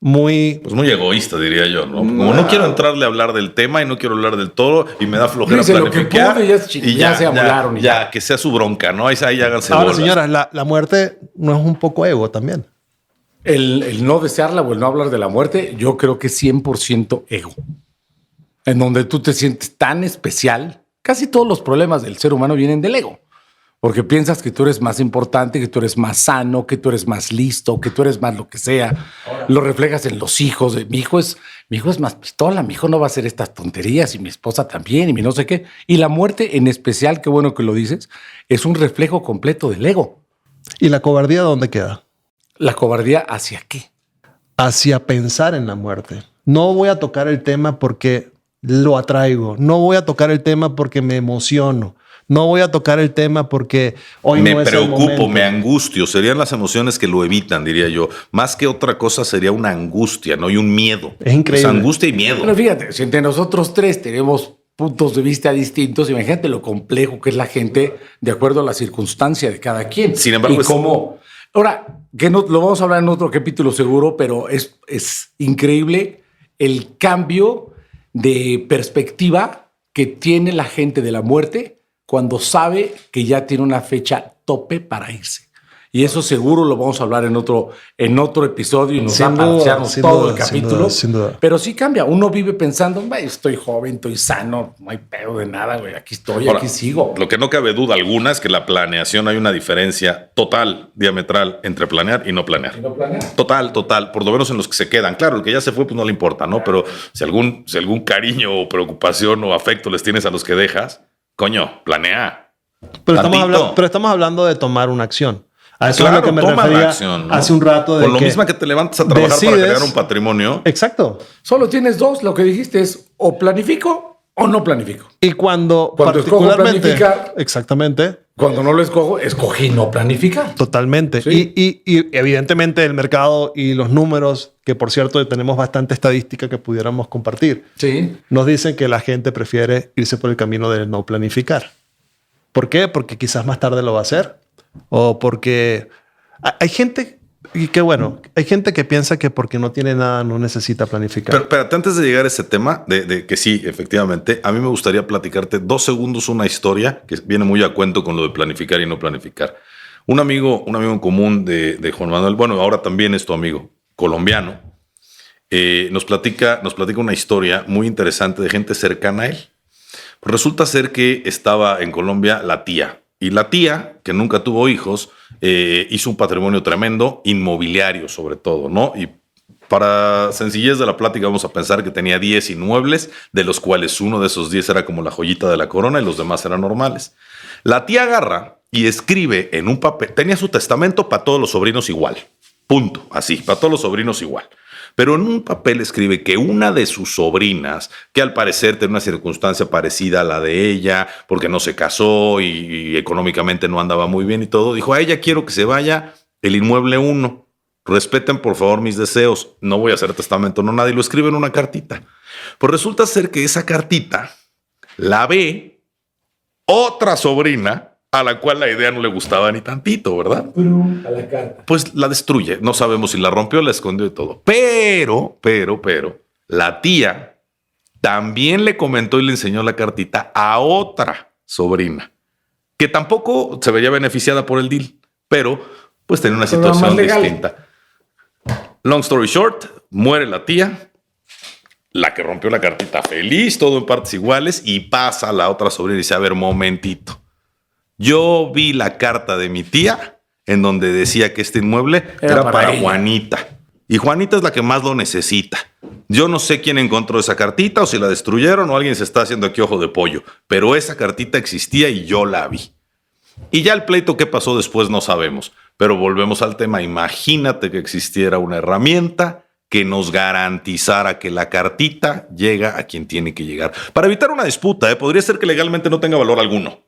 muy egoísta, diría yo, ¿no? Como no quiero entrarle a hablar del tema y no quiero hablar del todo y me da flojera planificar. Y ya se amolaron. Ya, que sea su bronca, ¿no? Ahí háganse Ahora, bolas. señoras, la muerte no es un poco ego también. El no desearla o el no hablar de la muerte, yo creo que es 100% ego. En donde tú te sientes tan especial. Casi todos los problemas del ser humano vienen del ego. Porque piensas que tú eres más importante, que tú eres más sano, que tú eres más listo, que tú eres más lo que sea. Lo reflejas en los hijos. Mi hijo es más pistola, mi hijo no va a hacer estas tonterías y mi esposa también y mi no sé qué. Y la muerte en especial, qué bueno que lo dices, es un reflejo completo del ego. ¿Y la cobardía dónde queda? ¿La cobardía hacia qué? Hacia pensar en la muerte. No voy a tocar el tema porque lo atraigo. No voy a tocar el tema porque me emociono. No voy a tocar el tema porque hoy no es el momento. Me preocupo, me angustio. Serían las emociones que lo evitan, diría yo. Más que otra cosa sería una angustia, ¿no? Y un miedo. Es increíble. Es angustia y miedo. Pero fíjate, si entre nosotros tres tenemos puntos de vista distintos, imagínate lo complejo que es la gente de acuerdo a la circunstancia de cada quien. Sin embargo, y cómo... Ahora, que no, lo vamos a hablar en otro capítulo seguro, pero es increíble el cambio de perspectiva que tiene la gente de la muerte cuando sabe que ya tiene una fecha tope para irse. Y eso seguro lo vamos a hablar en otro episodio y nos va a pasearnos todo el capítulo. Sin duda. Pero sí cambia. Uno vive pensando, estoy joven, estoy sano, no hay pedo de nada, güey. Aquí estoy, Ahora, aquí sigo. Lo que no cabe duda alguna es que la planeación hay una diferencia total, diametral, entre planear y no planear. Total. Por lo menos en los que se quedan. Claro, el que ya se fue, pues no le importa, ¿no? Pero si algún cariño o preocupación o afecto les tienes a los que dejas, coño, planea. Pero estamos hablando de tomar una acción. A eso Claro, es lo que me toma refería la acción, ¿no? hace un rato. Por lo mismo que te levantas a trabajar para crear un patrimonio. Exacto. Solo tienes dos. Lo que dijiste es o planifico o no planifico. Y cuando escojo planificar, exactamente. Cuando no lo escogí no planificar. Totalmente. Sí. Y evidentemente el mercado y los números, que por cierto tenemos bastante estadística que pudiéramos compartir, Sí. nos dicen que la gente prefiere irse por el camino de no planificar. ¿Por qué? Porque quizás más tarde lo va a hacer. O porque hay gente, y qué bueno, hay gente que piensa que porque no tiene nada no necesita planificar. Pero espérate, antes de llegar a ese tema, de que sí, efectivamente, a mí me gustaría platicarte 2 segundos una historia que viene muy a cuento con lo de planificar y no planificar. Un amigo en común de Juan Manuel, bueno, ahora también es tu amigo, colombiano, nos platica una historia muy interesante de gente cercana a él. Pues resulta ser que estaba en Colombia la tía. Y la tía, que nunca tuvo hijos, hizo un patrimonio tremendo, inmobiliario sobre todo, ¿no? Y para sencillez de la plática vamos a pensar que tenía 10 inmuebles, de los cuales uno de esos 10 era como la joyita de la corona y los demás eran normales. La tía agarra y escribe en un papel, tenía su testamento para todos los sobrinos igual, punto, así, para todos los sobrinos igual. Pero en un papel escribe que una de sus sobrinas, que al parecer tiene una circunstancia parecida a la de ella, porque no se casó y económicamente no andaba muy bien y todo, dijo, a ella quiero que se vaya el inmueble 1. Respeten por favor mis deseos. No voy a hacer testamento, no nada. Y lo escribe en una cartita. Pues resulta ser que esa cartita la ve otra sobrina a la cual la idea no le gustaba ni tantito, ¿verdad? A la carta. Pues la destruye. No sabemos si la rompió, la escondió y todo. Pero, la tía también le comentó y le enseñó la cartita a otra sobrina, que tampoco se veía beneficiada por el deal, pero pues tenía una situación distinta. Long story short, muere la tía, la que rompió la cartita feliz, todo en partes iguales, y pasa a la otra sobrina y dice, a ver, momentito. Yo vi la carta de mi tía en donde decía que este inmueble era para Juanita. Y Juanita es la que más lo necesita. Yo no sé quién encontró esa cartita o si la destruyeron o alguien se está haciendo aquí ojo de pollo. Pero esa cartita existía y yo la vi. Y ya el pleito que pasó después no sabemos. Pero volvemos al tema. Imagínate que existiera una herramienta que nos garantizara que la cartita llega a quien tiene que llegar. Para evitar una disputa, podría ser que legalmente no tenga valor alguno.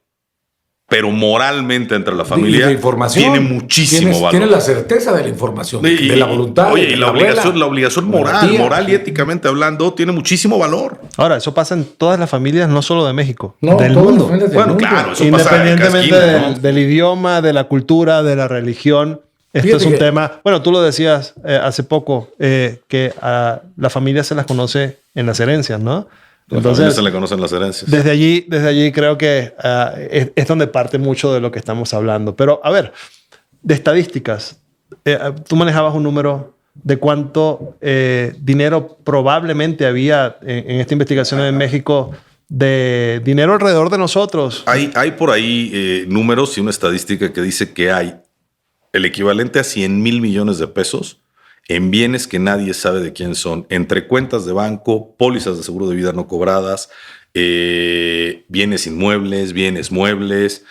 Pero moralmente entre la familia tiene muchísimo valor. Tiene la certeza de la información, de la voluntad. Oye, y la obligación moral y éticamente hablando, tiene muchísimo valor. Ahora, eso pasa en todas las familias, no solo de México, no, del mundo. Bueno, claro, eso independientemente pasa en esquina, del idioma, de la cultura, de la religión. Esto es un tema. Bueno, tú lo decías hace poco, que a la familia se las conoce en las herencias, ¿no? Entonces se le conocen las herencias. Desde allí creo que es donde parte mucho de lo que estamos hablando. Pero, a ver, de estadísticas, tú manejabas un número de cuánto dinero probablemente había en esta investigación en México de dinero alrededor de nosotros. Hay por ahí números y una estadística que dice que hay el equivalente a 100,000 millones de pesos en bienes que nadie sabe de quién son, entre cuentas de banco, pólizas de seguro de vida no cobradas, bienes inmuebles, bienes muebles,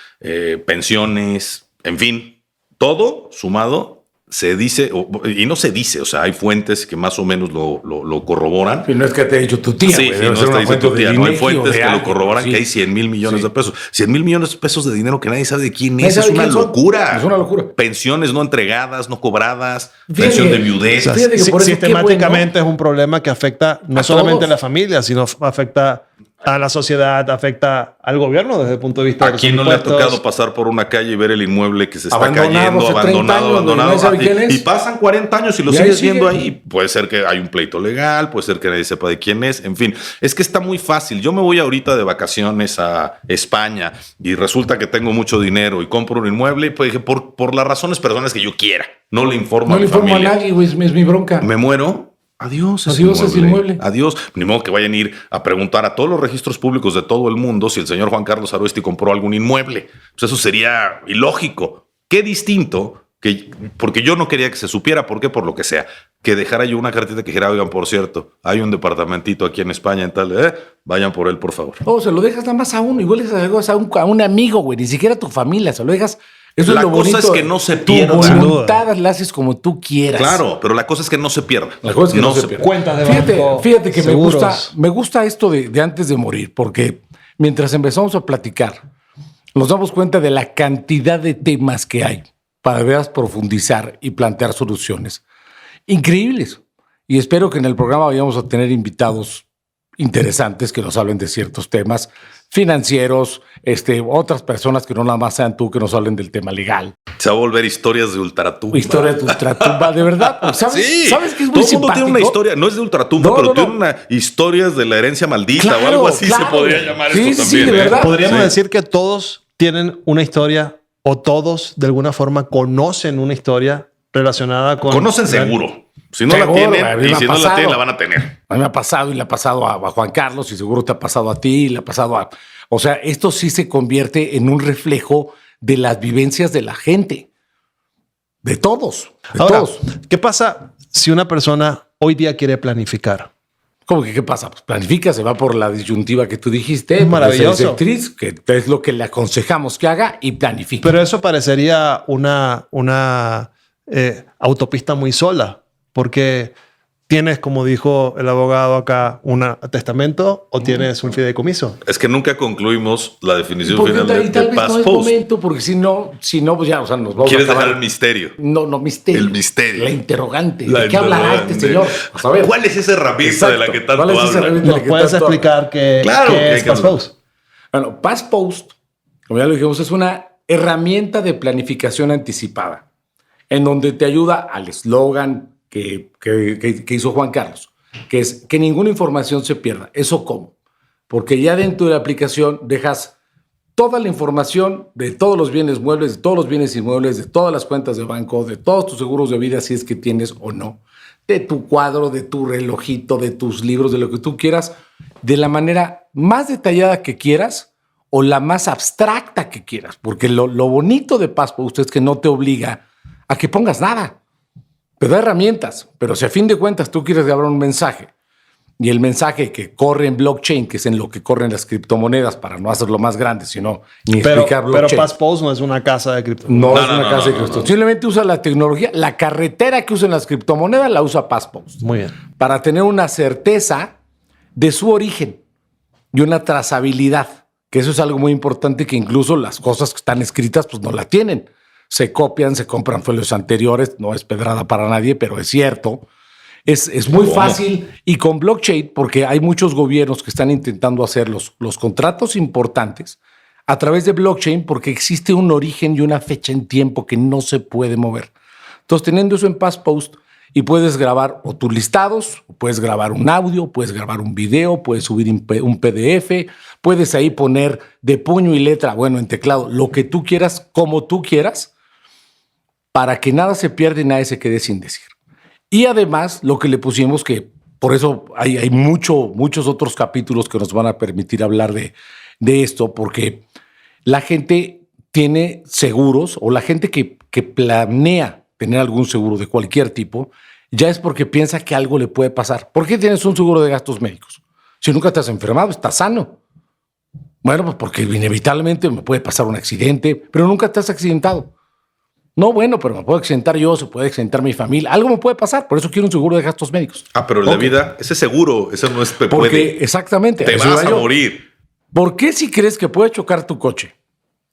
pensiones, en fin, todo sumado se dice, y no se dice, o sea, hay fuentes que más o menos lo corroboran. Y no es que te ha dicho tu tía. Sí, wey, sí, no está diciendo tu tía, no hay fuentes que lo corroboran, sí. Que hay 100,000 millones Sí. de pesos. 100,000 millones de pesos de dinero que nadie sabe de quién es. Nadie Es sabe una quién son. locura. Es una locura. Pensiones no entregadas, no cobradas, Fíjate, pensión de viudez. fíjate que por eso sistemáticamente qué bueno. es un problema que afecta no A solamente todos. a la familia, sino afecta a la sociedad, afecta al gobierno desde el punto de vista de ¿A los quién no le ha impuestos. tocado pasar por una calle y ver el inmueble que se está Abandonado, cayendo, hace 30 años, abandonado? nadie sabe quién es. Y pasan 40 años y lo Y ahí sigues viendo sigue. ahí. Puede ser que hay un pleito legal, puede ser que nadie sepa de quién es. En fin, es que está muy fácil. Yo me voy ahorita de vacaciones a España y resulta que tengo mucho dinero y compro un inmueble, pues dije, por las razones personales que yo quiera. No le informo No a le mi informo a familia. nadie, güey, es mi bronca. Me muero. Adiós, Adiós, ese inmueble. Adiós. Ni modo que vayan a ir a preguntar a todos los registros públicos de todo el mundo si el señor Juan Carlos Aroesti compró algún inmueble. Pues eso sería ilógico. Qué distinto, porque yo no quería que se supiera, ¿por qué? Por lo que sea. Que dejara yo una cartita que dijera, oigan, por cierto, hay un departamentito aquí en España en tal, vayan por él, por favor. O se lo dejas nada más a uno, igual se lo dejas a un amigo, güey, ni siquiera a tu familia, se lo dejas. Eso La es lo cosa bonito. es que no se Tu pierda. voluntad la haces como tú quieras. Claro, pero la cosa es que no se pierda. La cosa es que no se pierda. Cuentas de Fíjate, banco, fíjate que seguros. me gusta esto de antes de morir, porque mientras empezamos a platicar, nos damos cuenta de la cantidad de temas que hay para veras profundizar y plantear soluciones increíbles. Y espero que en el programa vayamos a tener invitados interesantes que nos hablen de ciertos temas financieros, otras personas que no nada más sean tú, que nos hablen del tema legal. Se va a volver historias de ultratumba. Historia de ultratumba, de verdad. ¿Sabes? Sí, ¿Sabes qué es muy todo el mundo tiene una simpático? historia, no es de ultratumba, No, pero no, tiene no. una historias de la herencia maldita o Claro, algo así claro. se podría llamar Sí, esto sí, también. de verdad. Podríamos Sí. decir que todos tienen una historia o todos de alguna forma conocen una historia relacionada con... Conocen seguro. Si no Seguro, la a mí tienen me y ha si no la pasado. tienen, la van a tener. A mí me ha pasado y le ha pasado a Juan Carlos y seguro te ha pasado a ti y le ha pasado a... O sea, esto sí se convierte en un reflejo de las vivencias de la gente. De todos. De Ahora, todos. ¿qué pasa si una persona hoy día quiere planificar? ¿Cómo que qué pasa? Pues planifica, se va por la disyuntiva que tú dijiste. Es maravilloso. Es actriz, que es lo que le aconsejamos que haga y planifica. Pero eso parecería una autopista muy sola, porque tienes, como dijo el abogado acá, un testamento o tienes un fideicomiso. Es que nunca concluimos la definición Porque final tal de vez past no es post. momento, porque si no, pues ya, o sea, nos vamos Quieres a acabar. dejar el misterio. No, misterio. El misterio. La interrogante. La ¿De qué hablará este señor? interrogante. Pues a ver. ¿Cuál es esa herramienta de la que tanto ¿Cuál es esa habla? herramienta de la ¿Nos que puedes tanto habla? explicar qué Claro que hay es que Past hablar. Post? Bueno, Past Post, como ya lo dijimos, es una herramienta de planificación anticipada, en donde te ayuda al eslogan que hizo Juan Carlos, que es que ninguna información se pierda. ¿Eso cómo? Porque ya dentro de la aplicación dejas toda la información de todos los bienes muebles, de todos los bienes inmuebles, de todas las cuentas de banco, de todos tus seguros de vida, si es que tienes o no, de tu cuadro, de tu relojito, de tus libros, de lo que tú quieras, de la manera más detallada que quieras o la más abstracta que quieras. Porque lo bonito de Past Post es que no te obliga a que pongas nada. Te da herramientas, pero si a fin de cuentas tú quieres grabar un mensaje y el mensaje que corre en blockchain, que es en lo que corren las criptomonedas, para no hacerlo más grande, sino ni explicar Pero blockchain. Past Post no es una casa de cripto. No, No, es no, una no, casa de no, cripto. no. Simplemente usa la tecnología, la carretera que usan las criptomonedas la usa Past Post Muy bien. para tener una certeza de su origen y una trazabilidad, que eso es algo muy importante, que incluso las cosas que están escritas pues no la tienen. Se copian, se compran folios anteriores, no es pedrada para nadie, pero es cierto. Es muy fácil y con blockchain, porque hay muchos gobiernos que están intentando hacer los contratos importantes a través de blockchain, porque existe un origen y una fecha en tiempo que no se puede mover. Entonces, teniendo eso en Past Post, y puedes grabar o tus listados, puedes grabar un audio, puedes grabar un video, puedes subir un PDF, puedes ahí poner de puño y letra, bueno, en teclado, lo que tú quieras, como tú quieras, para que nada se pierda y nadie se quede sin decir. Y además, lo que le pusimos, que por eso hay muchos otros capítulos que nos van a permitir hablar de esto, porque la gente tiene seguros, o la gente que planea tener algún seguro de cualquier tipo, ya es porque piensa que algo le puede pasar. ¿Por qué tienes un seguro de gastos médicos? Si nunca te has enfermado, estás sano. Bueno, pues porque inevitablemente me puede pasar un accidente, pero nunca te has accidentado. No, bueno, pero me puedo accidentar yo, se puede accidentar mi familia. Algo me puede pasar, por eso quiero un seguro de gastos médicos. Ah, pero el de Ok. vida, ese seguro, ese no es Porque puede. exactamente. Te eso vas iba a yo. morir. ¿Por qué si crees que puede chocar tu coche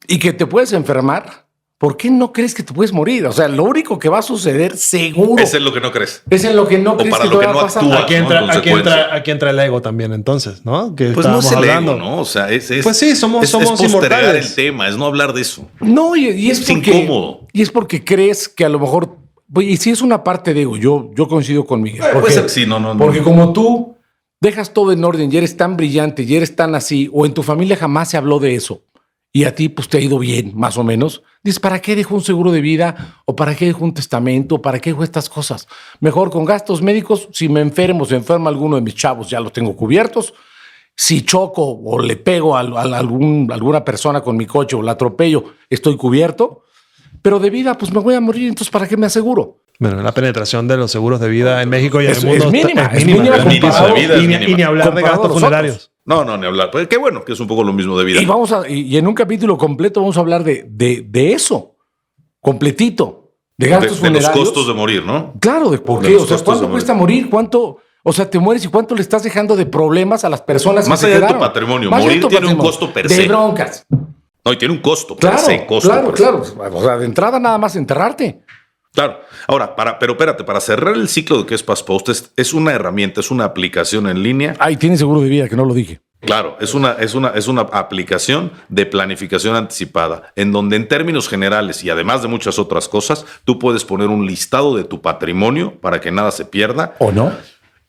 y que te puedes enfermar? ¿por qué no crees que te puedes morir? O sea, lo único que va a suceder seguro Es en lo que no crees. es en lo que no crees para que lo te que va a no pasar. actúas. Aquí entra el ego también, entonces, ¿no? Que Pues no es estábamos el hablando. ego, ¿no? O sea, Pues sí, somos postergar inmortales. el tema, es no hablar de eso. No, y es porque, incómodo. Y es porque crees que a lo mejor, y si es una parte de ego, yo coincido con Miguel. Puede ser que sí, no. Porque como tú dejas todo en orden y eres tan brillante y eres tan así, o en tu familia jamás se habló de eso, y a ti pues te ha ido bien, más o menos, dices, ¿para qué dejo un seguro de vida? ¿O para qué dejo un testamento? ¿O para qué dejo estas cosas? Mejor con gastos médicos, si me enfermo, se enferma alguno de mis chavos, ya los tengo cubiertos. Si choco o le pego a alguna persona con mi coche o la atropello, estoy cubierto. Pero de vida, pues me voy a morir, entonces ¿para qué me aseguro? Bueno, la penetración de los seguros de vida en México y en el Es mundo mínima, es mínima. El índice de vida es Y mínima. ni hablar de Comparado a gastos nosotros. funerarios. No, ni hablar. Pues qué bueno, que es un poco lo mismo de vida. Y en un capítulo completo vamos a hablar de eso, completito, de gastos de los funerarios. costos de morir, ¿no? Claro, de por De qué, los o sea, costos ¿cuánto de cuesta morir? ¿Cuánto, o sea, te mueres y cuánto le estás dejando de problemas a las personas Más que allá se de tu quedaron? patrimonio, Más allá de morir tu tiene un patrimonio, costo per de se. broncas. No, y tiene un costo, Claro, per se, costo. claro, per se. claro. O sea, de entrada nada más enterrarte. Claro. Ahora, pero espérate, para cerrar el ciclo de qué es PassPost, es una herramienta, es una aplicación en línea. Ay, tiene seguro de vida, que no lo dije. Claro, es una aplicación de planificación anticipada, en donde en términos generales y además de muchas otras cosas, tú puedes poner un listado de tu patrimonio para que nada se pierda. ¿O no?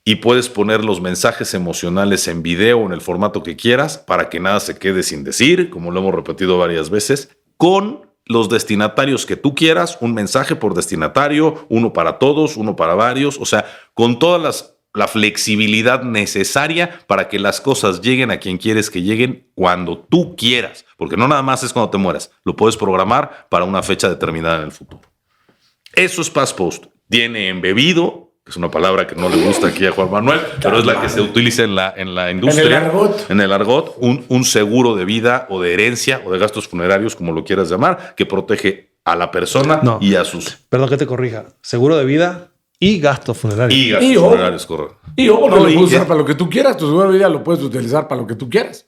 Y puedes poner los mensajes emocionales en video o en el formato que quieras para que nada se quede sin decir, como lo hemos repetido varias veces, con los destinatarios que tú quieras, un mensaje por destinatario, uno para todos, uno para varios, o sea, con toda la flexibilidad necesaria para que las cosas lleguen a quien quieres que lleguen cuando tú quieras, porque no nada más es cuando te mueras, lo puedes programar para una fecha determinada en el futuro. Eso es PassPost. Tiene embebido, que es una palabra que no le gusta aquí a Juan Manuel, pero es la que se utiliza en la industria. En el argot. Un seguro de vida o de herencia o de gastos funerarios, como lo quieras llamar, que protege a la persona y a sus... Perdón que te corrija. Seguro de vida y gastos funerarios. Y gastos funerarios, correcto. Y lo puedes usar para lo que tú quieras. Tu seguro de vida lo puedes utilizar para lo que tú quieras.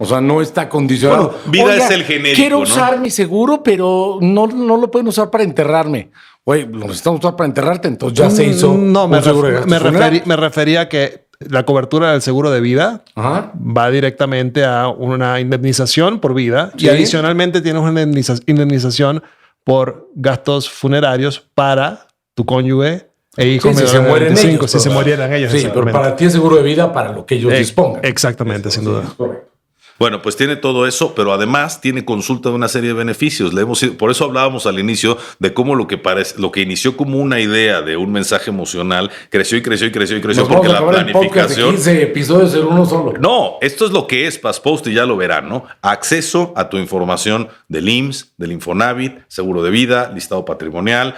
O sea, no está condicionado. Bueno, vida es el genérico, quiero ¿no? usar mi seguro, pero no lo pueden usar para enterrarme. Oye, lo necesitamos usar para enterrarte, entonces ya se hizo No, un seguro de gastos funerarios. me refería a que la cobertura del seguro de vida Ajá. va directamente a una indemnización por vida Sí. y adicionalmente tienes una indemnización por gastos funerarios para tu cónyuge e hijos Sí, si menores se de mueren 25, ellos. si se murieran ellos. Sí, pero exactamente. para ti es seguro de vida para lo que ellos dispongan. Exactamente, sin duda. Sí, es correcto. Bueno, pues tiene todo eso, pero además tiene consulta de una serie de beneficios. Por eso hablábamos al inicio de cómo lo que inició como una idea de un mensaje emocional creció y creció y creció y creció Nos porque vamos a la acabar el podcast de planificación. 15 episodios en uno solo. No, esto es lo que es PassPost y ya lo verán, ¿no? Acceso a tu información del IMSS, del Infonavit, seguro de vida, listado patrimonial,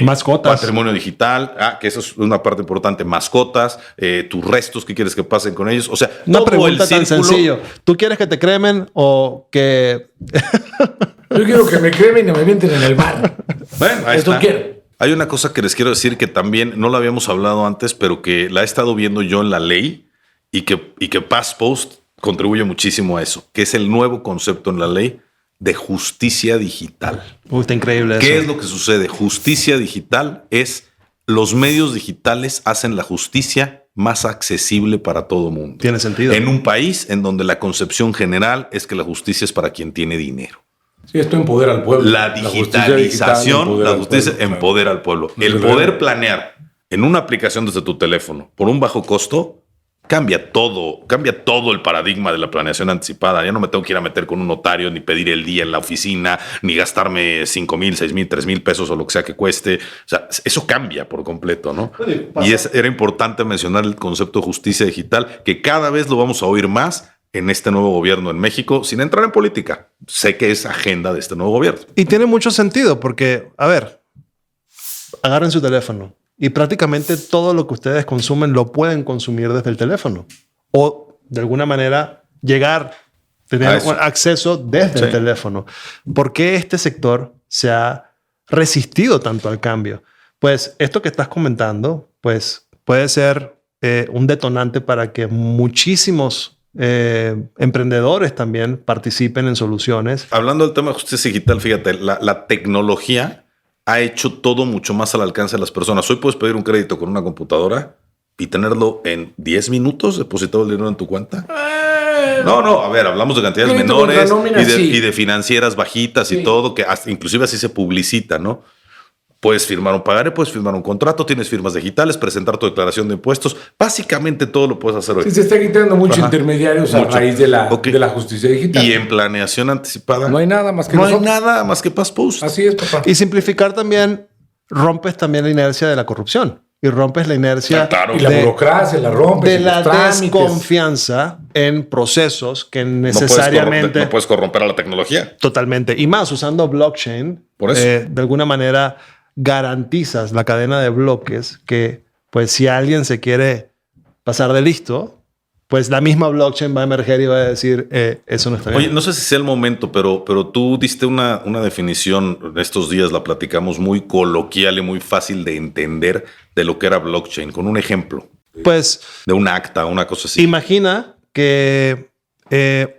Mascotas. patrimonio digital, que eso es una parte importante, mascotas, tus restos, qué quieres que pasen con ellos. O sea, Una todo pregunta el tan círculo. sencillo. ¿Tú quieres que te cremen o que... Yo quiero que me cremen y me avienten en el mar. Bueno, ahí Esto está. quiero. Hay una cosa que les quiero decir que también no la habíamos hablado antes, pero que la he estado viendo yo en la ley y que PassPost contribuye muchísimo a eso, que es el nuevo concepto en la ley de justicia digital. Está increíble eso. ¿Qué es lo que sucede? Justicia digital es los medios digitales hacen la justicia más accesible para todo mundo. Tiene sentido. En un país en donde la concepción general es que la justicia es para quien tiene dinero. Sí, esto empodera al pueblo. La digitalización, la justicia empodera al pueblo. El poder planear en una aplicación desde tu teléfono por un bajo costo cambia todo el paradigma de la planeación anticipada. Ya no me tengo que ir a meter con un notario, ni pedir el día en la oficina, ni gastarme 5,000, 6,000, 3,000 pesos o lo que sea que cueste. O sea, eso cambia por completo, ¿no? Y era importante mencionar el concepto de justicia digital, que cada vez lo vamos a oír más en este nuevo gobierno en México, sin entrar en política. Sé que es agenda de este nuevo gobierno. Y tiene mucho sentido porque, a ver, agarren su teléfono y prácticamente todo lo que ustedes consumen lo pueden consumir desde el teléfono o de alguna manera tener acceso desde el teléfono. ¿Por qué este sector se ha resistido tanto al cambio? Pues esto que estás comentando, pues puede ser un detonante para que muchísimos emprendedores también participen en soluciones. Hablando del tema de justicia digital, fíjate, la tecnología ha hecho todo mucho más al alcance de las personas. Hoy puedes pedir un crédito con una computadora y tenerlo en 10 minutos depositado el dinero en tu cuenta. No, a ver, hablamos de cantidades menores y de financieras bajitas y todo, que hasta, inclusive así se publicita, ¿no? Puedes firmar un pagaré, puedes firmar un contrato, tienes firmas digitales, presentar tu declaración de impuestos. Básicamente todo lo puedes hacer hoy. Sí, se está quitando muchos intermediarios a raíz de la justicia digital. Y en planeación anticipada no hay nada más que nada más que PassPost. Así es, papá. Y simplificar también, rompes también la inercia de la corrupción. Y rompes la inercia y la burocracia, la rompes. De la desconfianza en procesos que necesariamente... No puedes corromper a la tecnología. Totalmente. Y más, usando blockchain, por eso. De alguna manera garantizas la cadena de bloques que, pues, si alguien se quiere pasar de listo, pues la misma blockchain va a emerger y va a decir, eso no está bien. Oye, no sé si sea el momento, pero tú diste una definición, estos días la platicamos, muy coloquial y muy fácil de entender de lo que era blockchain, con un ejemplo. Pues... de un acta, una cosa así. Imagina que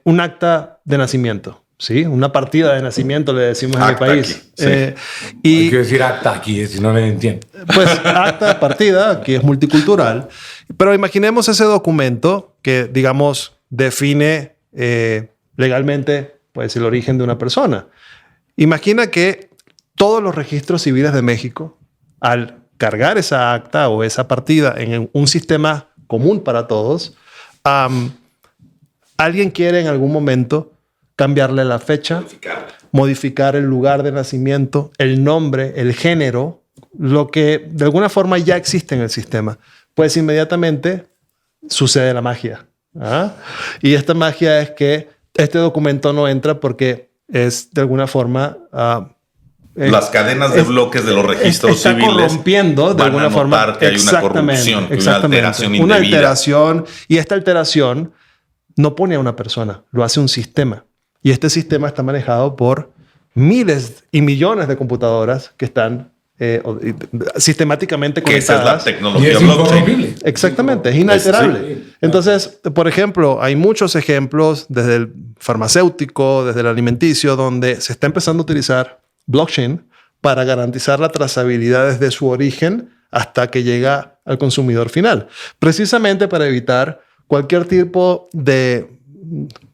un acta de nacimiento, ¿sí? Una partida de nacimiento, le decimos en mi país. Aquí, sí. Hay que decir acta aquí, si no le entiendo. Pues acta, partida, aquí es multicultural. Pero imaginemos ese documento que, digamos, define legalmente, pues, el origen de una persona. Imagina que todos los registros civiles de México, al cargar esa acta o esa partida en un sistema común para todos, alguien quiere en algún momento cambiarle la fecha, modificar el lugar de nacimiento, el nombre, el género, lo que de alguna forma ya existe en el sistema. Pues inmediatamente sucede la magia. Y esta magia es que este documento no entra porque es de alguna forma... las cadenas de bloques de los registros está civiles corrompiendo de alguna forma que hay una corrupción, una alteración indebida. Una alteración, y esta alteración no pone a una persona, lo hace un sistema. Y este sistema está manejado por miles y millones de computadoras que están sistemáticamente conectadas. Que esa es la tecnología blockchain. Exactamente, es inalterable. Sí. Entonces, por ejemplo, hay muchos ejemplos desde el farmacéutico, desde el alimenticio, donde se está empezando a utilizar blockchain para garantizar la trazabilidad desde su origen hasta que llega al consumidor final. Precisamente para evitar cualquier tipo de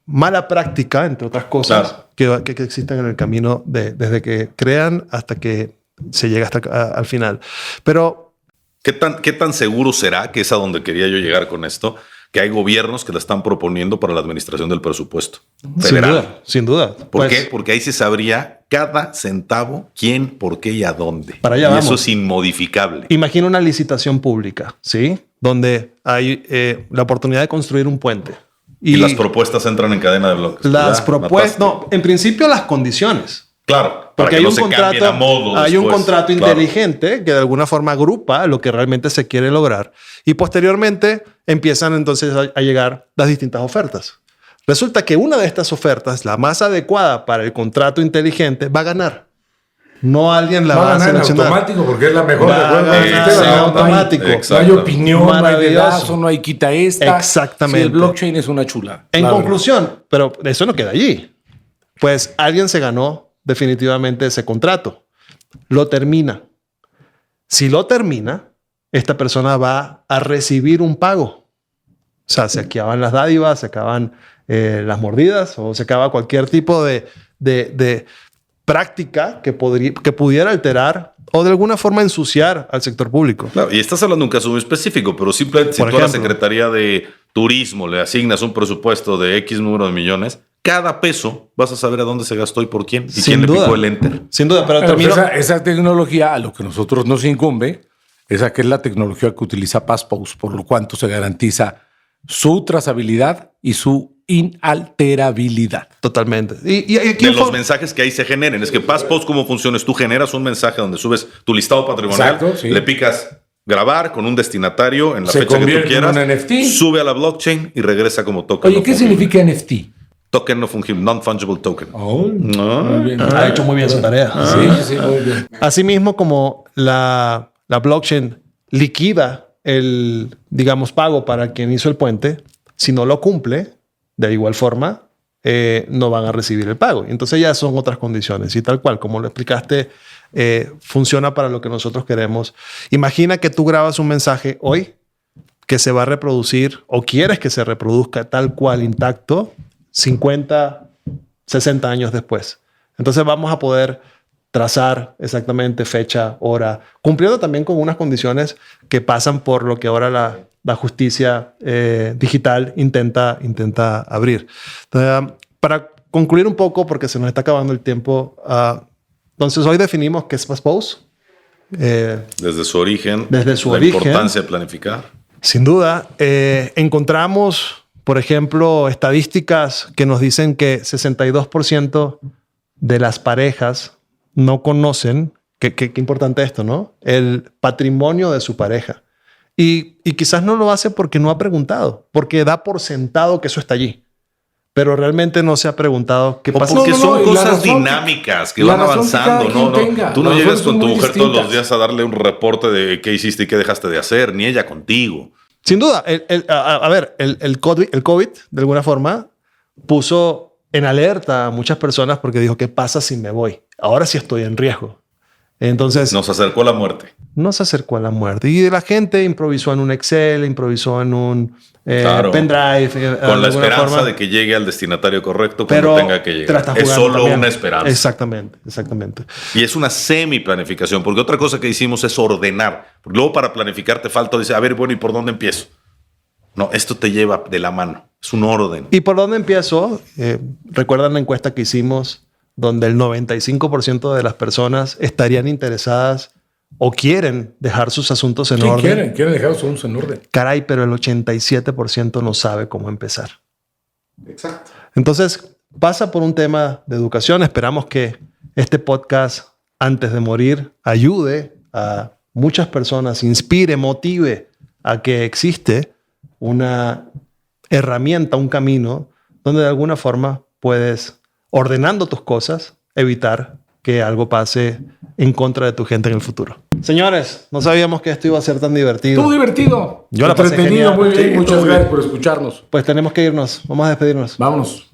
mala práctica, entre otras cosas, claro, que existen en el camino desde que crean hasta que se llega hasta al final. Pero ¿qué tan seguro será, que es a donde quería yo llegar con esto, que hay gobiernos que la están proponiendo para la administración del presupuesto federal? Sin duda. ¿Por qué? Porque ahí se sabría cada centavo, quién, por qué y a dónde. Para allá vamos. Eso es inmodificable. Imagina una licitación pública, ¿sí? Donde hay la oportunidad de construir un puente. Y las propuestas entran en cadena de bloques. Las propuestas, no, en principio las condiciones. Claro, porque hay, no hay un contrato inteligente que de alguna forma agrupa lo que realmente se quiere lograr. Y posteriormente empiezan entonces a llegar las distintas ofertas. Resulta que una de estas ofertas, la más adecuada para el contrato inteligente, va a ganar. No alguien la va a seleccionar. Automático, porque es la mejor. Automático. No hay opinión, no hay dedazo, no hay quita esta. Exactamente. Sí, el blockchain es una chula. En conclusión, pero eso no queda allí. Pues alguien se ganó definitivamente ese contrato. Lo termina. Si lo termina, esta persona va a recibir un pago. O sea, se acaban las dádivas, se acaban las mordidas o se acaba cualquier tipo de práctica que pudiera alterar o de alguna forma ensuciar al sector público. Claro, y estás hablando de un caso muy específico, pero simplemente si tú a la Secretaría de Turismo le asignas un presupuesto de X número de millones, cada peso vas a saber a dónde se gastó y por quién. Y quién le picó el enter. Sin duda, pero esa tecnología, a lo que nosotros nos incumbe, esa que es la tecnología que utiliza PassPost, por lo cuanto se garantiza su trazabilidad y su inalterabilidad. Totalmente. Y aquí de los mensajes que ahí se generen. Es que PassPost, ¿cómo funciona? Es tú generas un mensaje donde subes tu listado patrimonial, le picas grabar con un destinatario en la fecha que tú quieras, en un NFT, sube a la blockchain y regresa como token. Oye, ¿qué significa NFT? Token no fungible, non-fungible token. Muy bien. Ha hecho muy bien su tarea. Sí, muy bien. Asimismo, como la blockchain liquida el, digamos, pago para quien hizo el puente, si no lo cumple, de igual forma no van a recibir el pago. Entonces ya son otras condiciones. Y tal cual, como lo explicaste, funciona para lo que nosotros queremos. Imagina que tú grabas un mensaje hoy que se va a reproducir o quieres que se reproduzca tal cual intacto 50, 60 años después. Entonces vamos a poder trazar exactamente fecha, hora, cumpliendo también con unas condiciones que pasan por lo que ahora la justicia digital intenta abrir. Entonces, para concluir un poco, porque se nos está acabando el tiempo, entonces hoy definimos qué es Pose. Desde su origen. Desde su la origen. importancia de planificar. Sin duda. Encontramos, por ejemplo, estadísticas que nos dicen que 62% de las parejas no conocen, qué importante esto, ¿no? El patrimonio de su pareja. Y quizás no lo hace porque no ha preguntado, porque da por sentado que eso está allí. Pero realmente no se ha preguntado qué pasa. Porque son cosas dinámicas que van avanzando, ¿no? Tú no llegas con tu mujer todos los días a darle un reporte de qué hiciste y qué dejaste de hacer, ni ella contigo. Sin duda. El COVID, de alguna forma, puso en alerta a muchas personas porque dijo, ¿qué pasa si me voy? Ahora sí estoy en riesgo. Entonces... Nos acercó a la muerte. Nos acercó a la muerte. Y la gente improvisó en un Excel, improvisó en un pendrive. Con la esperanza de que llegue al destinatario correcto cuando tenga que llegar. Es solo también una esperanza. Exactamente. Y es una semi-planificación, porque otra cosa que hicimos es ordenar. Porque luego para planificar te falta, dice, a ver, bueno, ¿y por dónde empiezo? No, esto te lleva de la mano. Es un orden. ¿Y por dónde empiezo? ¿Recuerdan la encuesta que hicimos donde el 95% de las personas estarían interesadas o quieren dejar sus asuntos en orden? Quieren dejar sus asuntos en orden. Caray, pero el 87% no sabe cómo empezar. Exacto. Entonces, pasa por un tema de educación. Esperamos que este podcast, Antes de Morir, ayude a muchas personas, inspire, motive a que existe una herramienta, un camino donde de alguna forma puedes, ordenando tus cosas, evitar que algo pase en contra de tu gente en el futuro. Señores, no sabíamos que esto iba a ser tan divertido. Estuvo divertido. Yo la pasé entretenido, genial. muy bien. Sí, Muchas gracias por escucharnos. Pues tenemos que irnos. Vamos a despedirnos. Vámonos.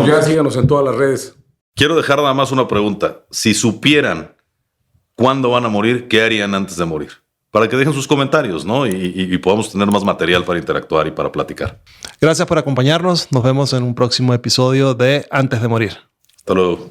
Ya síganos en todas las redes. Quiero dejar nada más una pregunta. Si supieran cuándo van a morir, ¿qué harían antes de morir? Para que dejen sus comentarios, ¿no? Y podamos tener más material para interactuar y para platicar. Gracias por acompañarnos. Nos vemos en un próximo episodio de Antes de Morir. Hasta luego.